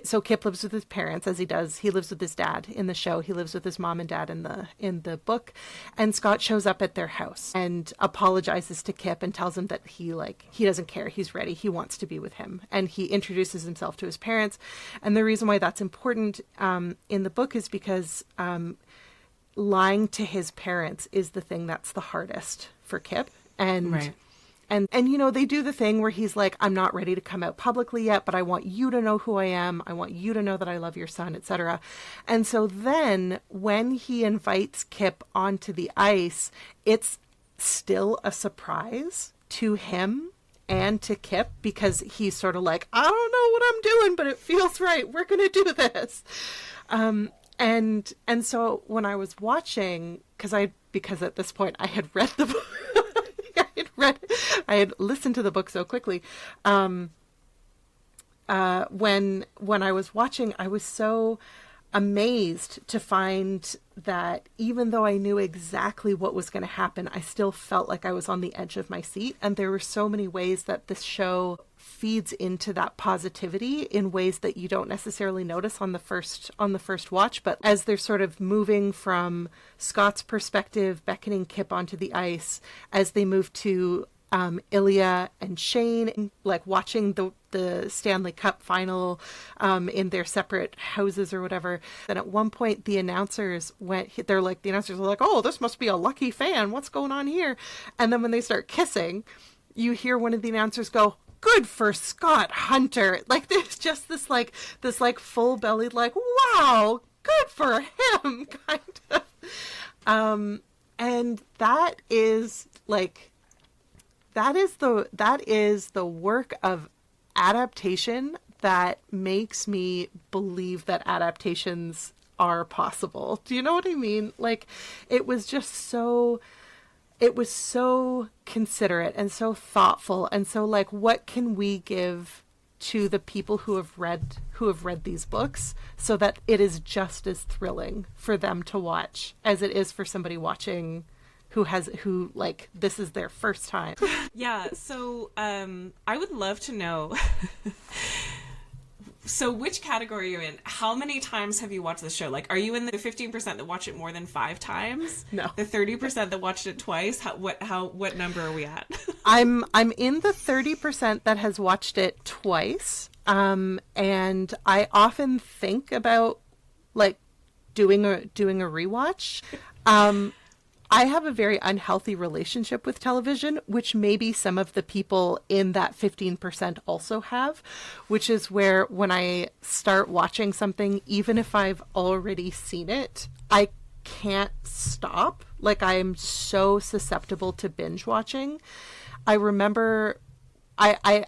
so Kip lives with his parents, as he does. He lives with his dad in the show. He lives with his mom and dad in the book. And Scott shows up at their house and apologizes to Kip and tells him that he doesn't care. He's ready. He wants to be with him. And he introduces himself to his parents. And the reason why that's important in the book is because lying to his parents is the thing that's the hardest for Kip. And And you know, they do the thing where he's like, I'm not ready to come out publicly yet, but I want you to know who I am. I want you to know that I love your son, etc. And so then when he invites Kip onto the ice, it's still a surprise to him and to Kip, because he's sort of like, I don't know what I'm doing, but it feels right. We're going to do this. And so when I was watching, because at this point I had read the book, I had listened to the book so quickly. When I was watching, I was so amazed to find that even though I knew exactly what was going to happen, I still felt like I was on the edge of my seat. And there were so many ways that this show feeds into that positivity in ways that you don't necessarily notice on the first watch. But as they're sort of moving from Scott's perspective, beckoning Kip onto the ice, as they move to Ilya and Shane, like watching the Stanley Cup final in their separate houses or whatever. Then at one point the announcers were like, oh, this must be a lucky fan. What's going on here? And then when they start kissing, you hear one of the announcers go, good for Scott Hunter. Like there's just this full bellied, like, wow, good for him kind of. And that is the work of adaptation that makes me believe that adaptations are possible. Do you know what I mean? Like, it was so considerate and so thoughtful, and so like, what can we give to the people who have read these books so that it is just as thrilling for them to watch as it is for somebody watching who like this is their first time. Yeah, so I would love to know so which category are you in? How many times have you watched this show? Like, are you in the 15% that watch it more than 5 times? No. The 30% that watched it twice? What number are we at? I'm in the 30% that has watched it twice. And I often think about like doing a rewatch. I have a very unhealthy relationship with television, which maybe some of the people in that 15% also have, which is where when I start watching something, even if I've already seen it, I can't stop. Like, I am so susceptible to binge watching. I remember I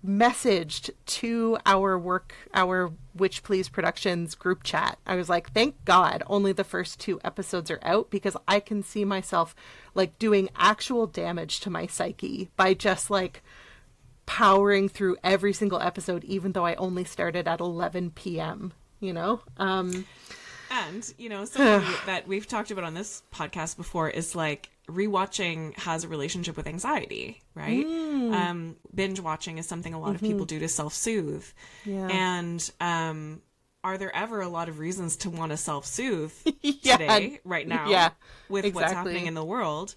messaged to our Witch Please Productions group chat. I was like, thank God only the first 2 episodes are out, because I can see myself like doing actual damage to my psyche by just like powering through every single episode, even though I only started at 11 p.m., you know? And, you know, something that we've talked about on this podcast before is like, rewatching has a relationship with anxiety, right? Binge watching is something a lot of people do to self-soothe. Yeah. And are there ever a lot of reasons to want to self-soothe today, right now, with what's happening in the world?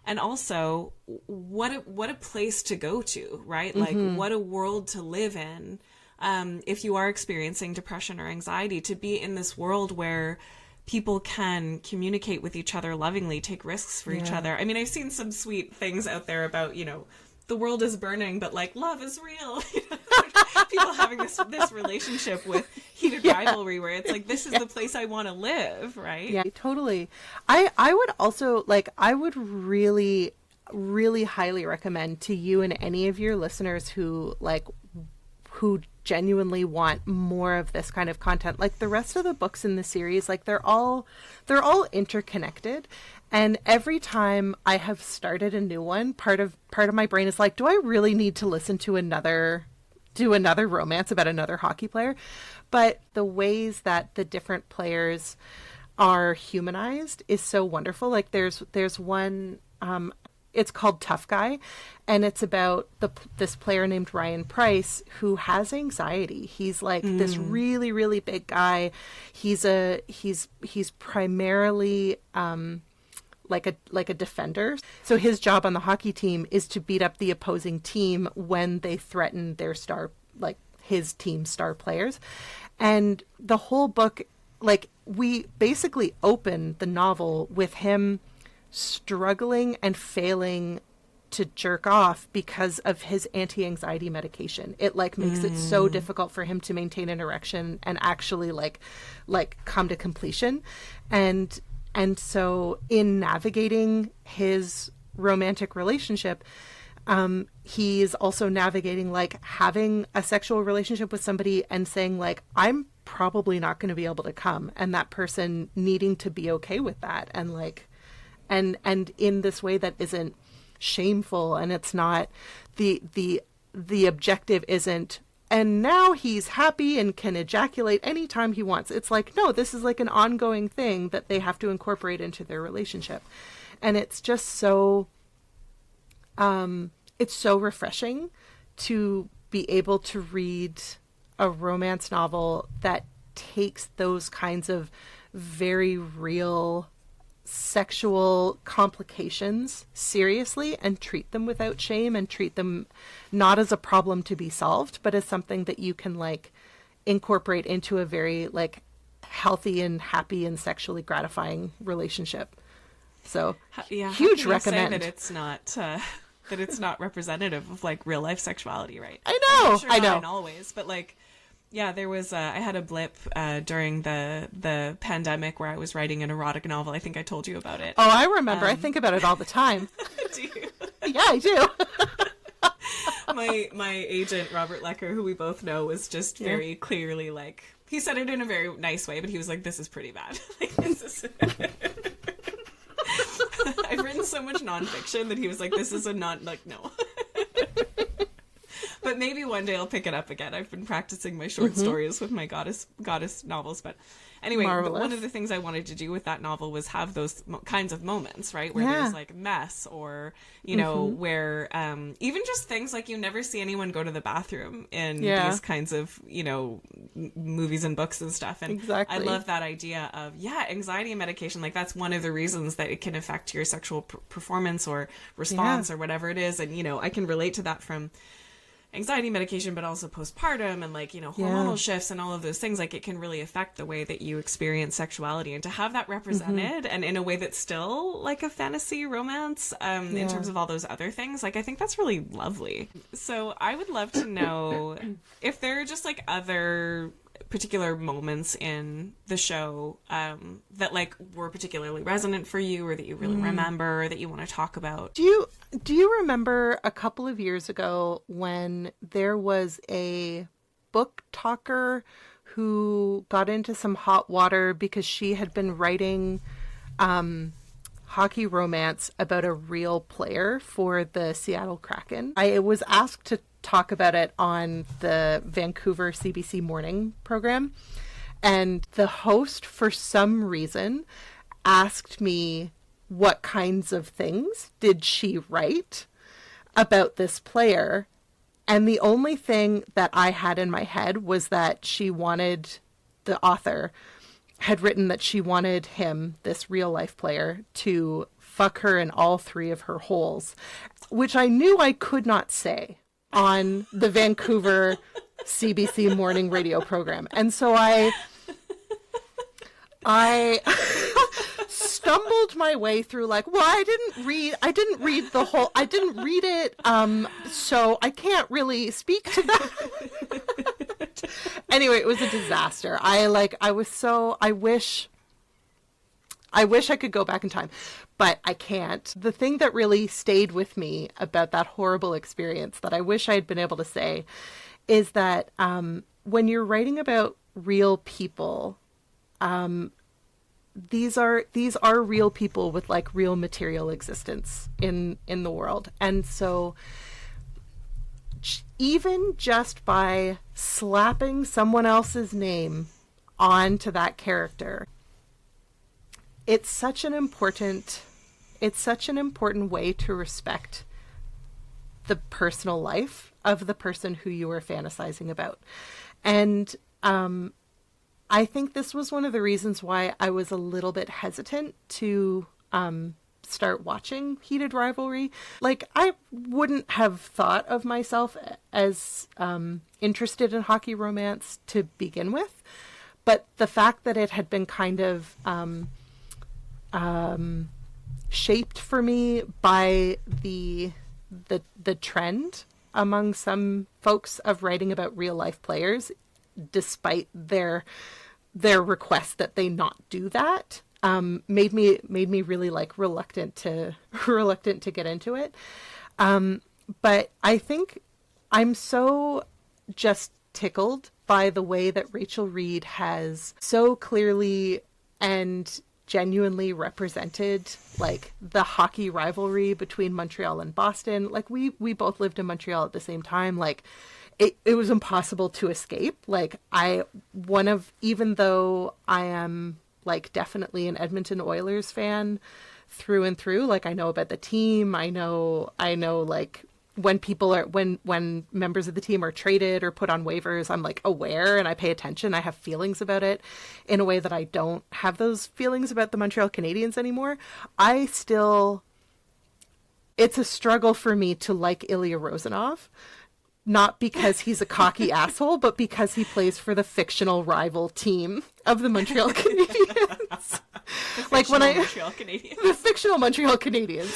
And also, what a place to go to, right? Like, what a world to live in. If you are experiencing depression or anxiety, to be in this world where people can communicate with each other lovingly, take risks for each other. I mean, I've seen some sweet things out there about, you know, the world is burning, but like, love is real. People having this relationship with heated rivalry where it's like, this is the place I want to live, right? Yeah, totally. I would also, like, I would really, really highly recommend to you and any of your listeners who genuinely want more of this kind of content, like the rest of the books in the series, like they're all interconnected, and every time I have started a new one, part of my brain is like, do I really need to listen to another romance about another hockey player? But the ways that the different players are humanized is so wonderful. Like there's one, it's called Tough Guy, and it's about this player named Ryan Price who has anxiety. He's like this really, really big guy. He's primarily like a defender. So his job on the hockey team is to beat up the opposing team when they threaten their his team star players. And the whole book, like, we basically open the novel with him struggling and failing to jerk off because of his anti-anxiety medication. It like makes it so difficult for him to maintain an erection and actually like come to completion. And so in navigating his romantic relationship, he's also navigating like having a sexual relationship with somebody and saying like, I'm probably not going to be able to come, and that person needing to be okay with that, and like and in this way that isn't shameful, and it's not the objective isn't, and now he's happy and can ejaculate anytime he wants. It's like, no, this is like an ongoing thing that they have to incorporate into their relationship. And it's just so it's so refreshing to be able to read a romance novel that takes those kinds of very real sexual complications seriously and treat them without shame, and treat them not as a problem to be solved, but as something that you can like incorporate into a very like healthy and happy and sexually gratifying relationship. So yeah, huge how can you say recommend. that it's not representative of like real life sexuality, right? I know, I'm sure I not know. in all ways, but like, yeah, there was I had a blip during the pandemic where I was writing an erotic novel. I think I told you about it. Oh, I remember. I think about it all the time. Do you? Yeah, I do. my agent Robert Lecker, who we both know, was just very clearly like, he said it in a very nice way, but he was like, "This is pretty bad." Like, this is. I've written so much nonfiction that he was like, "This is a non like no." But maybe one day I'll pick it up again. I've been practicing my short stories with my goddess novels. But anyway, one of the things I wanted to do with that novel was have those kinds of moments, right? Where there's like mess, or, you know, where even just things like you never see anyone go to the bathroom in these kinds of, you know, movies and books and stuff. And exactly. I love that idea of, anxiety medication. Like, that's one of the reasons that it can affect your sexual performance or response or whatever it is. And, you know, I can relate to that from anxiety medication, but also postpartum and like, you know, hormonal shifts and all of those things. Like, it can really affect the way that you experience sexuality, and to have that represented and in a way that's still like a fantasy romance in terms of all those other things, like, I think that's really lovely. So I would love to know if there are just like other particular moments in the show that like were particularly resonant for you, or that you really remember, or that you want to talk about. Do you remember a couple of years ago when there was a book talker who got into some hot water because she had been writing hockey romance about a real player for the Seattle Kraken? I was asked to talk about it on the Vancouver CBC morning program, and the host, for some reason, asked me what kinds of things did she write about this player, and the only thing that I had in my head was that the author had written that she wanted him, this real life player, to fuck her in all three of her holes, which I knew I could not say on the Vancouver CBC morning radio program. And so I stumbled my way through like, well, I didn't read it. So I can't really speak to that. Anyway, it was a disaster. I wish I could go back in time, but I can't. The thing that really stayed with me about that horrible experience that I wish I had been able to say is that when you're writing about real people, these are real people with like real material existence in the world. And so even just by slapping someone else's name onto that character, it's such an important way to respect the personal life of the person who you are fantasizing about. And I think this was one of the reasons why I was a little bit hesitant to start watching Heated Rivalry. Like, I wouldn't have thought of myself as interested in hockey romance to begin with, but the fact that it had been kind of shaped for me by the the trend among some folks of writing about real life players, despite their request that they not do that, made me really like reluctant to get into it. But I think I'm so just tickled by the way that Rachel Reed has so clearly and genuinely represented like the hockey rivalry between Montreal and Boston. Like we both lived in Montreal at the same time. Like it was impossible to escape. Like even though I am like definitely an Edmonton Oilers fan through and through, like I know about the team. I know like when members of the team are traded or put on waivers, I'm like aware and I pay attention. I have feelings about it in a way that I don't have those feelings about the Montreal Canadiens anymore. It's a struggle for me to like Ilya Rozanov, not because he's a cocky asshole, but because he plays for the fictional rival team of the Montreal Canadiens. The fictional Montreal Canadiens.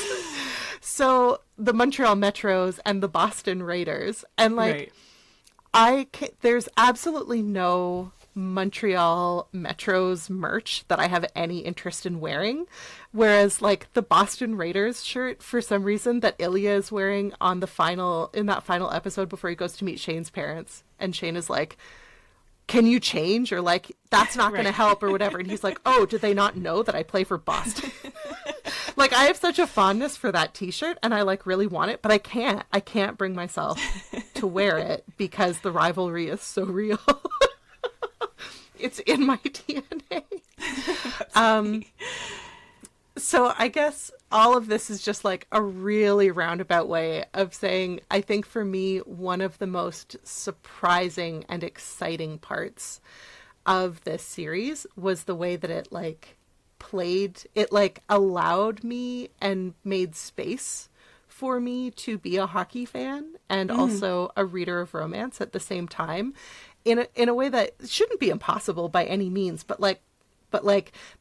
So the Montreal Metros and the Boston Raiders, and like, right. There's absolutely no Montreal Metros merch that I have any interest in wearing. Whereas like the Boston Raiders shirt, for some reason, that Ilya is wearing in that final episode before he goes to meet Shane's parents, and Shane is like, can you change? Or like, that's not going to help or whatever. And he's like, oh, did they not know that I play for Boston? Like, I have such a fondness for that t-shirt and I like really want it, but I can't bring myself to wear it because the rivalry is so real. It's in my DNA. So I guess all of this is just like a really roundabout way of saying, I think for me, one of the most surprising and exciting parts of this series was the way that it like played, it like allowed me and made space for me to be a hockey fan and also a reader of romance at the same time in a way that shouldn't be impossible by any means, but like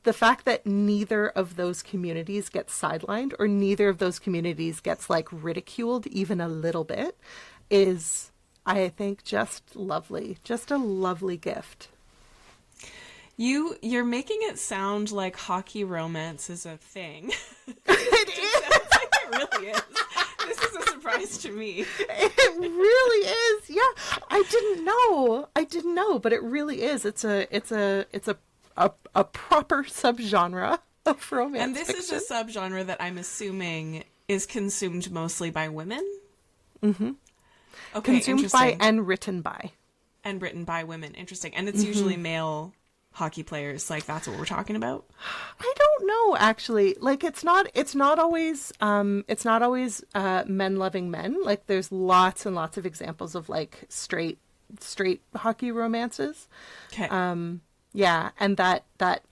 the fact that neither of those communities gets sidelined or neither of those communities gets like ridiculed even a little bit is, I think, just lovely. Just a lovely gift. You're making it sound like hockey romance is a thing. It is. Sounds like it really is. This is a surprise to me. It really is. Yeah, I didn't know, but it really is. It's a proper subgenre of romance and this fiction. is a subgenre that I'm assuming is consumed mostly by women. Mm-hmm. Okay, consumed by and written by women. Interesting, and it's usually male hockey players. Like that's what we're talking about. I don't know, actually. Like it's not always men loving men. Like there's lots and lots of examples of like straight hockey romances. Okay. Yeah, and that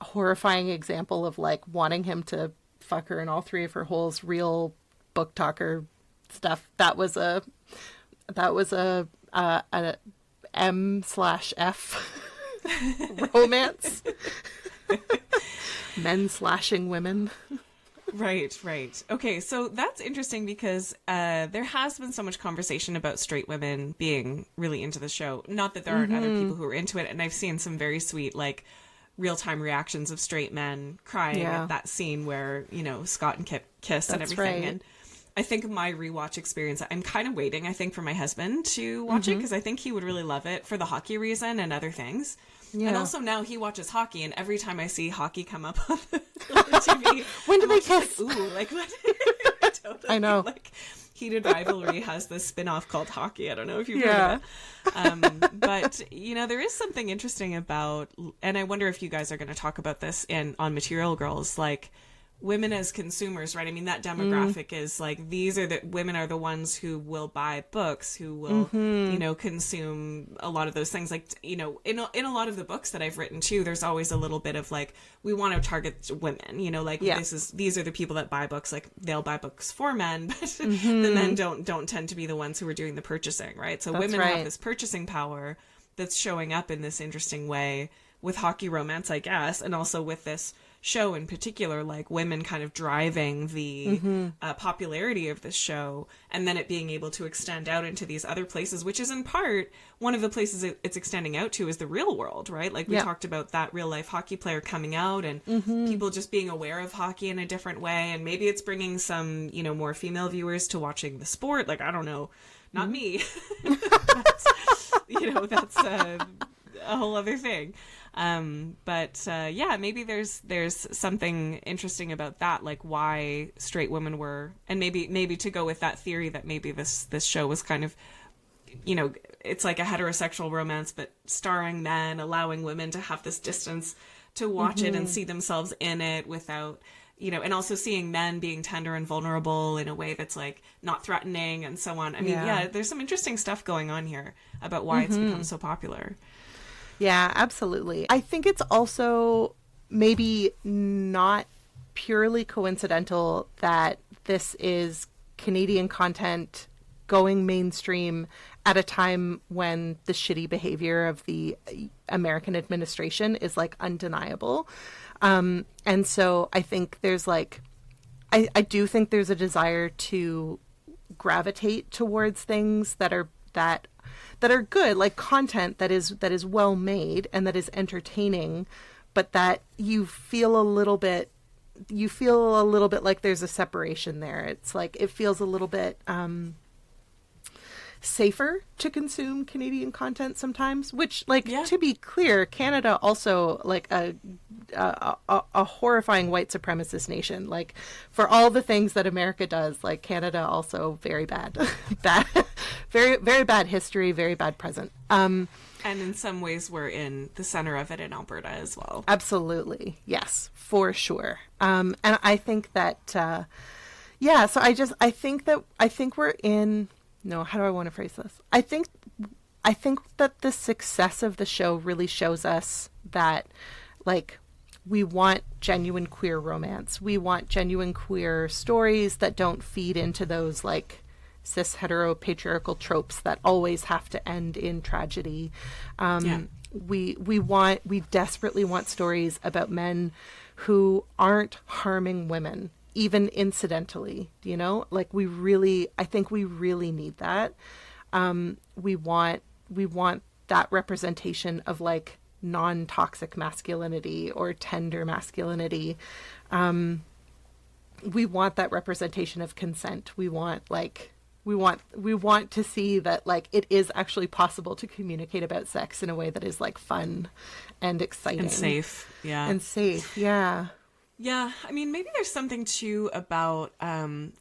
horrifying example of like wanting him to fuck her in all three of her holes, real book talker stuff. That was a M/F romance. Men slashing women. Right. Okay, so that's interesting because there has been so much conversation about straight women being really into the show. Not that there aren't other people who are into it, and I've seen some very sweet, like, real-time reactions of straight men crying at that scene where, you know, Scott and Kip kiss and everything. Right. And I think my rewatch experience, I'm kind of waiting, I think, for my husband to watch it because I think he would really love it for the hockey reason and other things. Yeah. And also now he watches hockey, and every time I see hockey come up on the TV, when do they kiss? Like, ooh, like what? Totally, I know. Like, Heated Rivalry has this spin-off called Hockey. I don't know if you've heard of it. But, you know, there is something interesting about, and I wonder if you guys are going to talk about this on Material Girls, like, women as consumers, right? I mean, that demographic is like, women are the ones who will buy books, who will, you know, consume a lot of those things. Like, you know, in a lot of the books that I've written too, there's always a little bit of like, we want to target women, you know, like these are the people that buy books, like they'll buy books for men, but the men don't tend to be the ones who are doing the purchasing, right? So women have this purchasing power that's showing up in this interesting way with hockey romance, I guess, and also with this show in particular, like women kind of driving the popularity of this show, and then it being able to extend out into these other places, which is in part one of the places it's extending out to is the real world, right? Like we talked about that real life hockey player coming out and people just being aware of hockey in a different way, and maybe it's bringing some, you know, more female viewers to watching the sport. Like, I don't know, not me. You know, that's a whole other thing. Yeah, maybe there's something interesting about that, like why straight women were, and maybe to go with that theory that maybe this show was kind of, you know, it's like a heterosexual romance, but starring men, allowing women to have this distance to watch it and see themselves in it without, you know, and also seeing men being tender and vulnerable in a way that's like not threatening and so on. I mean, yeah, there's some interesting stuff going on here about why it's become so popular. Yeah, absolutely. I think it's also maybe not purely coincidental that this is Canadian content going mainstream at a time when the shitty behavior of the American administration is like undeniable. And so I think there's like, I do think there's a desire to gravitate towards things that are good, like content that is well made and that is entertaining, but that you feel a little bit like there's a separation there. It's like it feels a little bit safer to consume Canadian content sometimes, which, like, to be clear, Canada also, like, a horrifying white supremacist nation. Like, for all the things that America does, like, Canada also very bad. Very, very bad history, very bad present. And in some ways we're in the center of it in Alberta as well. Absolutely. Yes, for sure. And I think that, so I think we're in, no, how do I want to phrase this? I think that the success of the show really shows us that, like, we want genuine queer romance. We want genuine queer stories that don't feed into those, like, cis hetero patriarchal tropes that always have to end in tragedy. We desperately want stories about men who aren't harming women, even incidentally, you know, like I think we really need that. We want that representation of, like, non-toxic masculinity or tender masculinity. We want that representation of consent. We want to see that, like, it is actually possible to communicate about sex in a way that is, like, fun and exciting and safe. Yeah, I mean, maybe there's something too about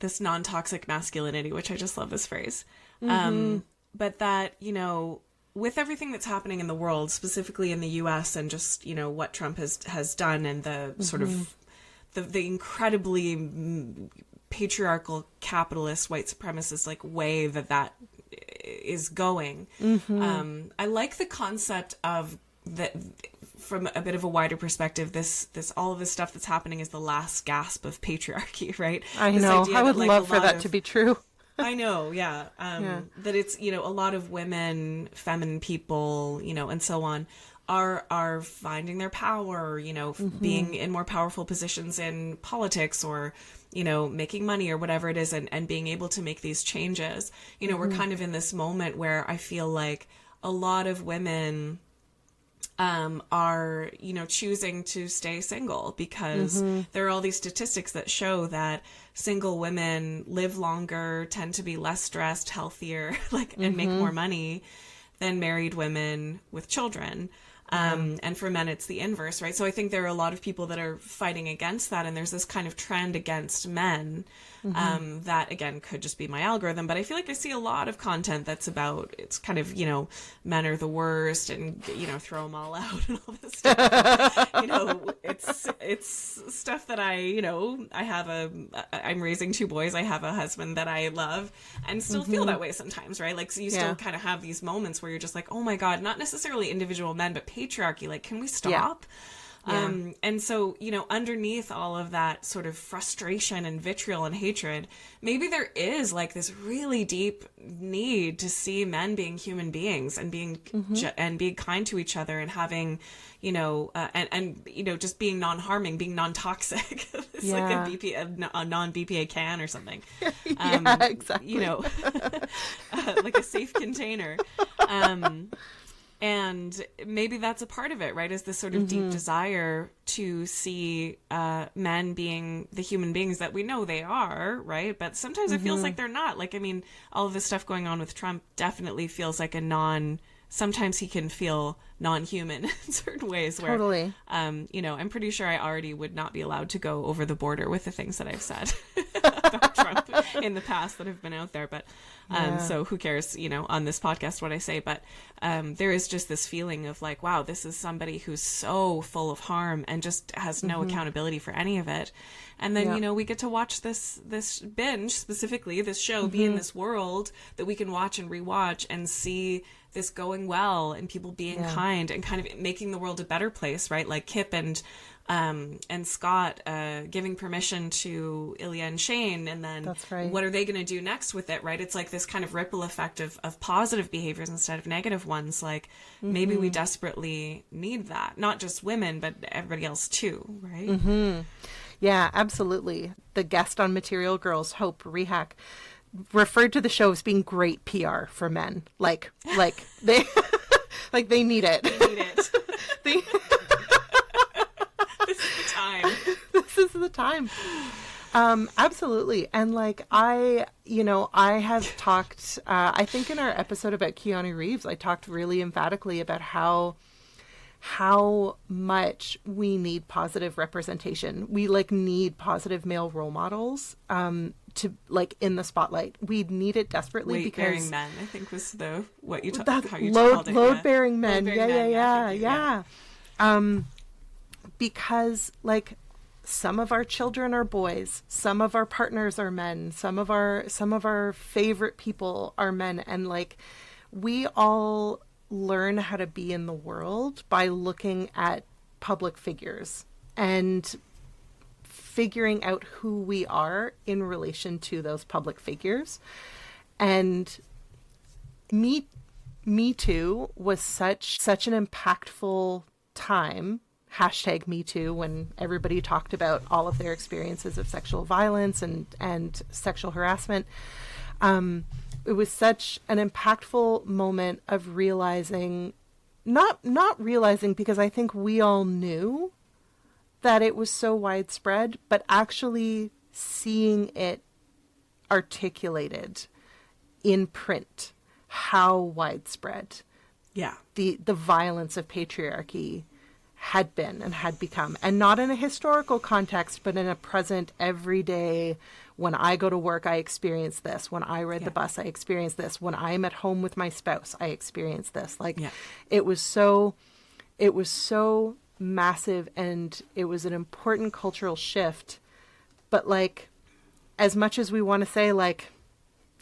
this non-toxic masculinity, which I just love this phrase. But that, you know, with everything that's happening in the world, specifically in the US, and just, you know, what Trump has done, and the sort of the incredibly patriarchal, capitalist, white supremacist, like, way that is going. I like the concept of that from a bit of a wider perspective. This all of this stuff that's happening is the last gasp of patriarchy, right? I know. I would love for that to be true. I know, yeah. That it's, you know, a lot of women, feminine people, you know, and so on, are finding their power, you know, being in more powerful positions in politics, or, you know, making money or whatever it is, and being able to make these changes. You know, we're kind of in this moment where I feel like a lot of women are, you know, choosing to stay single because there are all these statistics that show that single women live longer, tend to be less stressed, healthier, like, and make more money than married women with children. And for men, it's the inverse, right? So I think there are a lot of people that are fighting against that, and there's this kind of trend against men that, again, could just be my algorithm, but I feel like I see a lot of content that's about, it's kind of, you know, men are the worst, and, you know, throw them all out and all this stuff. You know, it's stuff that I'm raising two boys, I have a husband that I love, and still feel that way sometimes, right? Like, so you still kind of have these moments where you're just like, oh my God, not necessarily individual men, but patriarchy, like, can we stop? And so, underneath all of that sort of frustration and vitriol and hatred, maybe there is like this really deep need to see men being human beings and being and being kind to each other and having, just being non-harming, being non-toxic. It's like a non-BPA can or something. Exactly. Like a safe container. And maybe that's a part of it, right? Is this sort of deep desire to see men being the human beings that we know they are, right? But sometimes it feels like they're not. Like, I mean, all of this stuff going on with Trump definitely feels like sometimes he can feel non-human in certain ways where, totally. I'm pretty sure I already would not be allowed to go over the border with the things that I've said about Trump in the past that have been out there. But, so who cares, on this podcast, what I say, but, there is just this feeling of like, wow, this is somebody who's so full of harm and just has no accountability for any of it. And then, we get to watch this binge, specifically this show, be in this world that we can watch and rewatch and see this going well and people being kind and kind of making the world a better place, right? Like Kip and Scott giving permission to Ilya and Shane, and then that's right. What are they going to do next with it, right? It's like this kind of ripple effect of positive behaviors instead of negative ones. Like maybe we desperately need that, not just women, but everybody else too, right? Yeah, absolutely. The guest on Material Girls, Hope Rehack, referred to the show as being great PR for men. Like they like they need it. They need it. This is the time. This is the time. Absolutely. And like I have talked, I think in our episode about Keanu Reeves, I talked really emphatically about how much we need positive representation. We need positive male role models, to in the spotlight. We need it desperately weight-bearing men, I think was what you called it. Load-bearing men. Load-bearing men. Because some of our children are boys, some of our partners are men, some of our favorite people are men, and we all learn how to be in the world by looking at public figures and figuring out who we are in relation to those public figures. And Me Too was such an impactful time, #MeToo, when everybody talked about all of their experiences of sexual violence and sexual harassment. It was such an impactful moment of realizing, not realizing, because I think we all knew that it was so widespread, but actually seeing it articulated in print, how widespread the violence of patriarchy had been and had become, and not in a historical context, but in a present, everyday, when I go to work, I experience this. When I ride the bus, I experience this. When I'm at home with my spouse, I experience this. It was so massive, and it was an important cultural shift. But as much as we want to say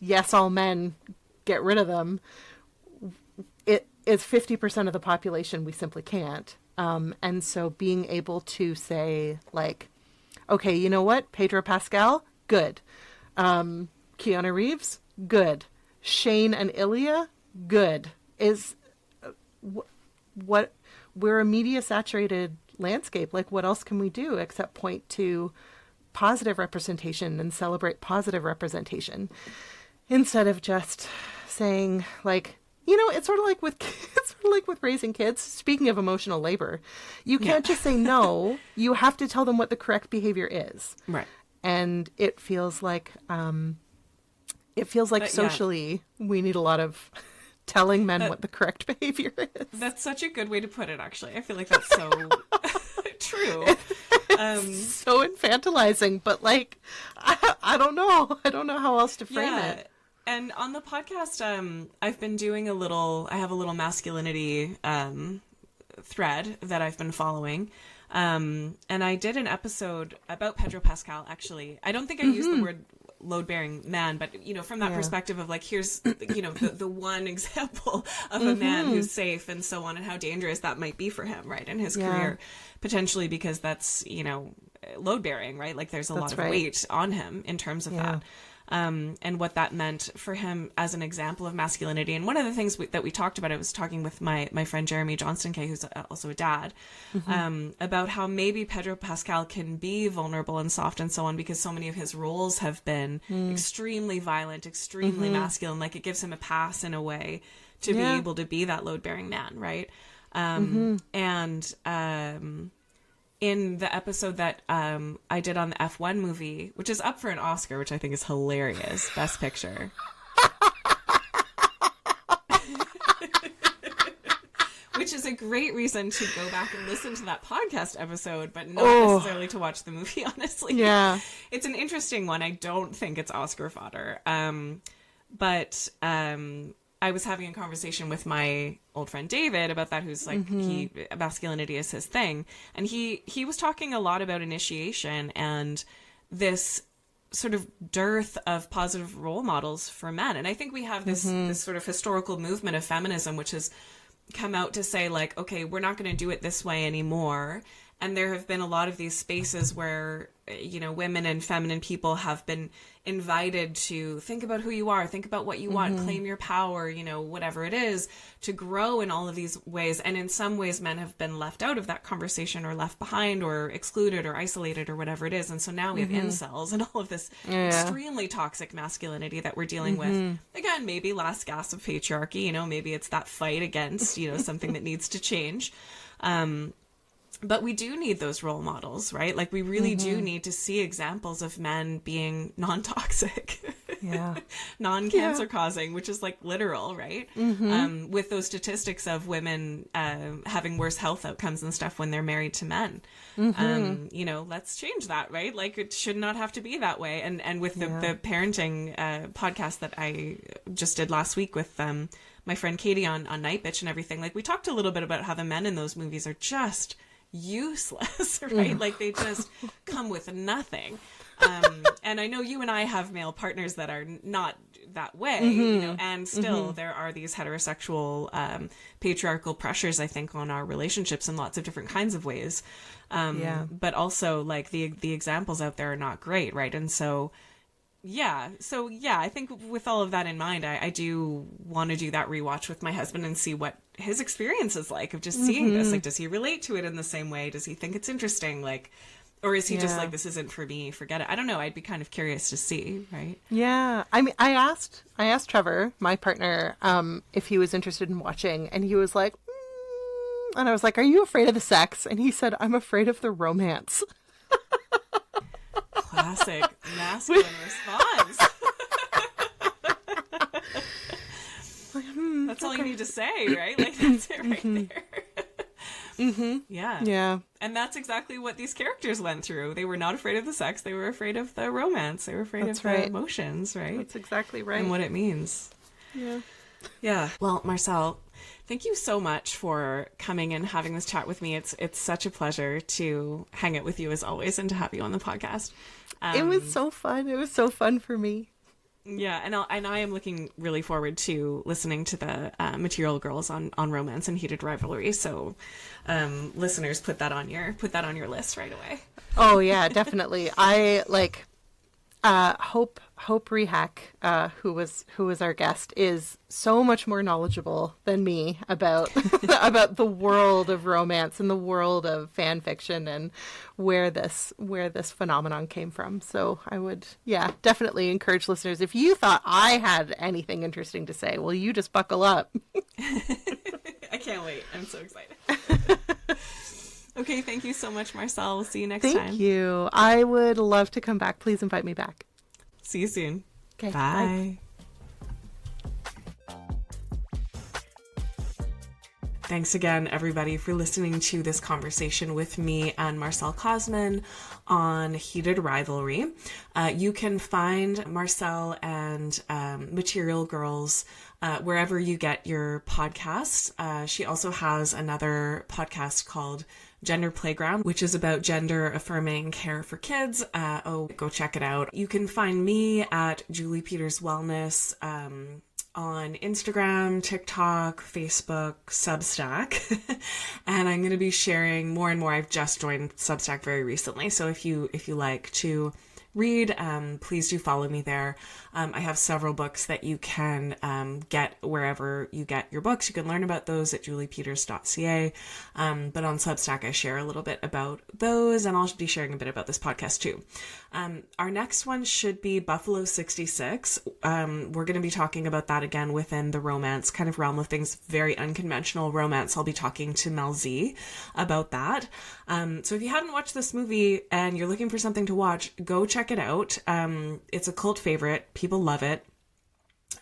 yes, all men, get rid of them, it is 50% of the population. We simply can't. And so being able to say okay, you know what? Pedro Pascal, good. Keanu Reeves, good. Shane and Ilya, good. Is what we're a media saturated landscape. What else can we do except point to positive representation and celebrate positive representation instead of just saying it's sort of like with raising kids. Speaking of emotional labor, you can't just say no. You have to tell them what the correct behavior is. Right. And it feels like socially we need a lot of telling men what the correct behavior is. That's such a good way to put it, actually. I feel like that's so true. So infantilizing, but I don't know. I don't know how else to frame it. And on the podcast, I've been doing I have a little masculinity thread that I've been following. And I did an episode about Pedro Pascal, actually. I don't think I used the word load-bearing man, but, from that perspective of like, here's, the one example of a man who's safe and so on, and how dangerous that might be for him, right, in his career, potentially, because that's, load-bearing, right? Like there's a lot of weight on him in terms of that. And what that meant for him as an example of masculinity. And one of the things that we talked about, I was talking with my friend Jeremy Johnston Kay, who's also a dad, about how maybe Pedro Pascal can be vulnerable and soft and so on, because so many of his roles have been extremely violent, extremely masculine. Like it gives him a pass in a way to be able to be that load-bearing man, right? In the episode that I did on the F1 movie, which is up for an Oscar, which I think is hilarious, Best Picture. Which is a great reason to go back and listen to that podcast episode, but not necessarily to watch the movie, honestly. Yeah. It's an interesting one. I don't think it's Oscar fodder. But I was having a conversation with my old friend David about that, who's like, masculinity is his thing. And he was talking a lot about initiation and this sort of dearth of positive role models for men. And I think we have this sort of historical movement of feminism, which has come out to say like, okay, we're not going to do it this way anymore. And there have been a lot of these spaces where, women and feminine people have been invited to think about who you are, think about what you want, claim your power, whatever it is, to grow in all of these ways. And in some ways, men have been left out of that conversation or left behind or excluded or isolated or whatever it is. And so now we have incels and all of this extremely toxic masculinity that we're dealing with. Again, maybe last gasp of patriarchy, maybe it's that fight against, something that needs to change. But we do need those role models, right? Like we really do need to see examples of men being non-toxic, non-cancer causing, which is like literal, right? With those statistics of women having worse health outcomes and stuff when they're married to men. Let's change that, right? Like it should not have to be that way. And with the parenting podcast that I just did last week with my friend Katie on Night Bitch and everything, like we talked a little bit about how the men in those movies are just useless, right? Like they just come with nothing. And I know you and I have male partners that are not that way, and still there are these heterosexual patriarchal pressures, I think, on our relationships in lots of different kinds of ways. But also like the examples out there are not great, right? And so I think with all of that in mind, I do want to do that rewatch with my husband and see what his experience is like of just seeing this. Like, does he relate to it in the same way? Does he think it's interesting? Like, or is he just like, this isn't for me, forget it? I don't know. I'd be kind of curious to see, right? Yeah. I mean, I asked Trevor, my partner, if he was interested in watching, and he was like, and I was like, are you afraid of the sex? And he said, I'm afraid of the romance. Classic masculine response. That's all you need to say, right? Like that's it right there. Yeah. And that's exactly what these characters went through. They were not afraid of the sex. They were afraid of the romance. They were afraid of the emotions, right? That's exactly right. And what it means. Yeah. Well, Marcelle, thank you so much for coming and having this chat with me. It's such a pleasure to hang out with you as always and to have you on the podcast. It was so fun. It was so fun for me. Yeah, and I am looking really forward to listening to the Material Girls on romance and Heated Rivalry. So, listeners, put that on your list right away. Oh yeah, definitely. I like Hope Rehak, who was our guest, is so much more knowledgeable than me about about the world of romance and the world of fan fiction and where this phenomenon came from. So I would definitely encourage listeners, if you thought I had anything interesting to say, well, you just buckle up. I can't wait. I'm so excited. Okay, thank you so much, Marcelle. We'll see you next time. Thank you. I would love to come back. Please invite me back. See you soon. Okay. Bye. Thanks again, everybody, for listening to this conversation with me and Marcelle Kosman on Heated Rivalry. You can find Marcelle and Material Girls wherever you get your podcasts. She also has another podcast called Gender Playground, which is about gender affirming care for kids. Go check it out. You can find me at Julie Peters Wellness on Instagram, TikTok, Facebook, Substack. And I'm going to be sharing more and more. I've just joined Substack very recently. So if you like to read, please do follow me there. I have several books that you can get wherever you get your books. You can learn about those at juliepeters.ca. But on Substack, I share a little bit about those, and I'll be sharing a bit about this podcast too. Our next one should be Buffalo 66. We're going to be talking about that again within the romance kind of realm of things, very unconventional romance. I'll be talking to Mel Z about that. So if you haven't watched this movie and you're looking for something to watch, go check it out. It's a cult favorite. People love it.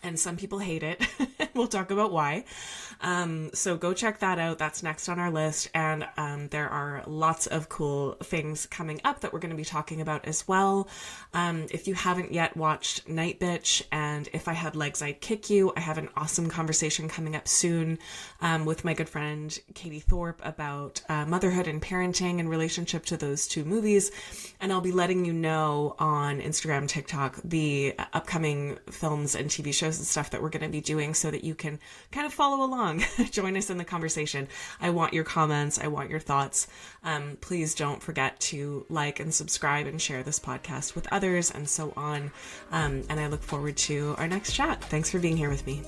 And some people hate it. We'll talk about why. So go check that out. That's next on our list. And there are lots of cool things coming up that we're going to be talking about as well. If you haven't yet watched Night Bitch and If I Had Legs, I'd Kick You, I have an awesome conversation coming up soon with my good friend Katie Thorpe about motherhood and parenting in relationship to those two movies. And I'll be letting you know on Instagram, TikTok, the upcoming films and TV shows and stuff that we're going to be doing so that you can kind of follow along, join us in the conversation. I want your comments. I want your thoughts. Please don't forget to like and subscribe and share this podcast with others and so on. And I look forward to our next chat. Thanks for being here with me.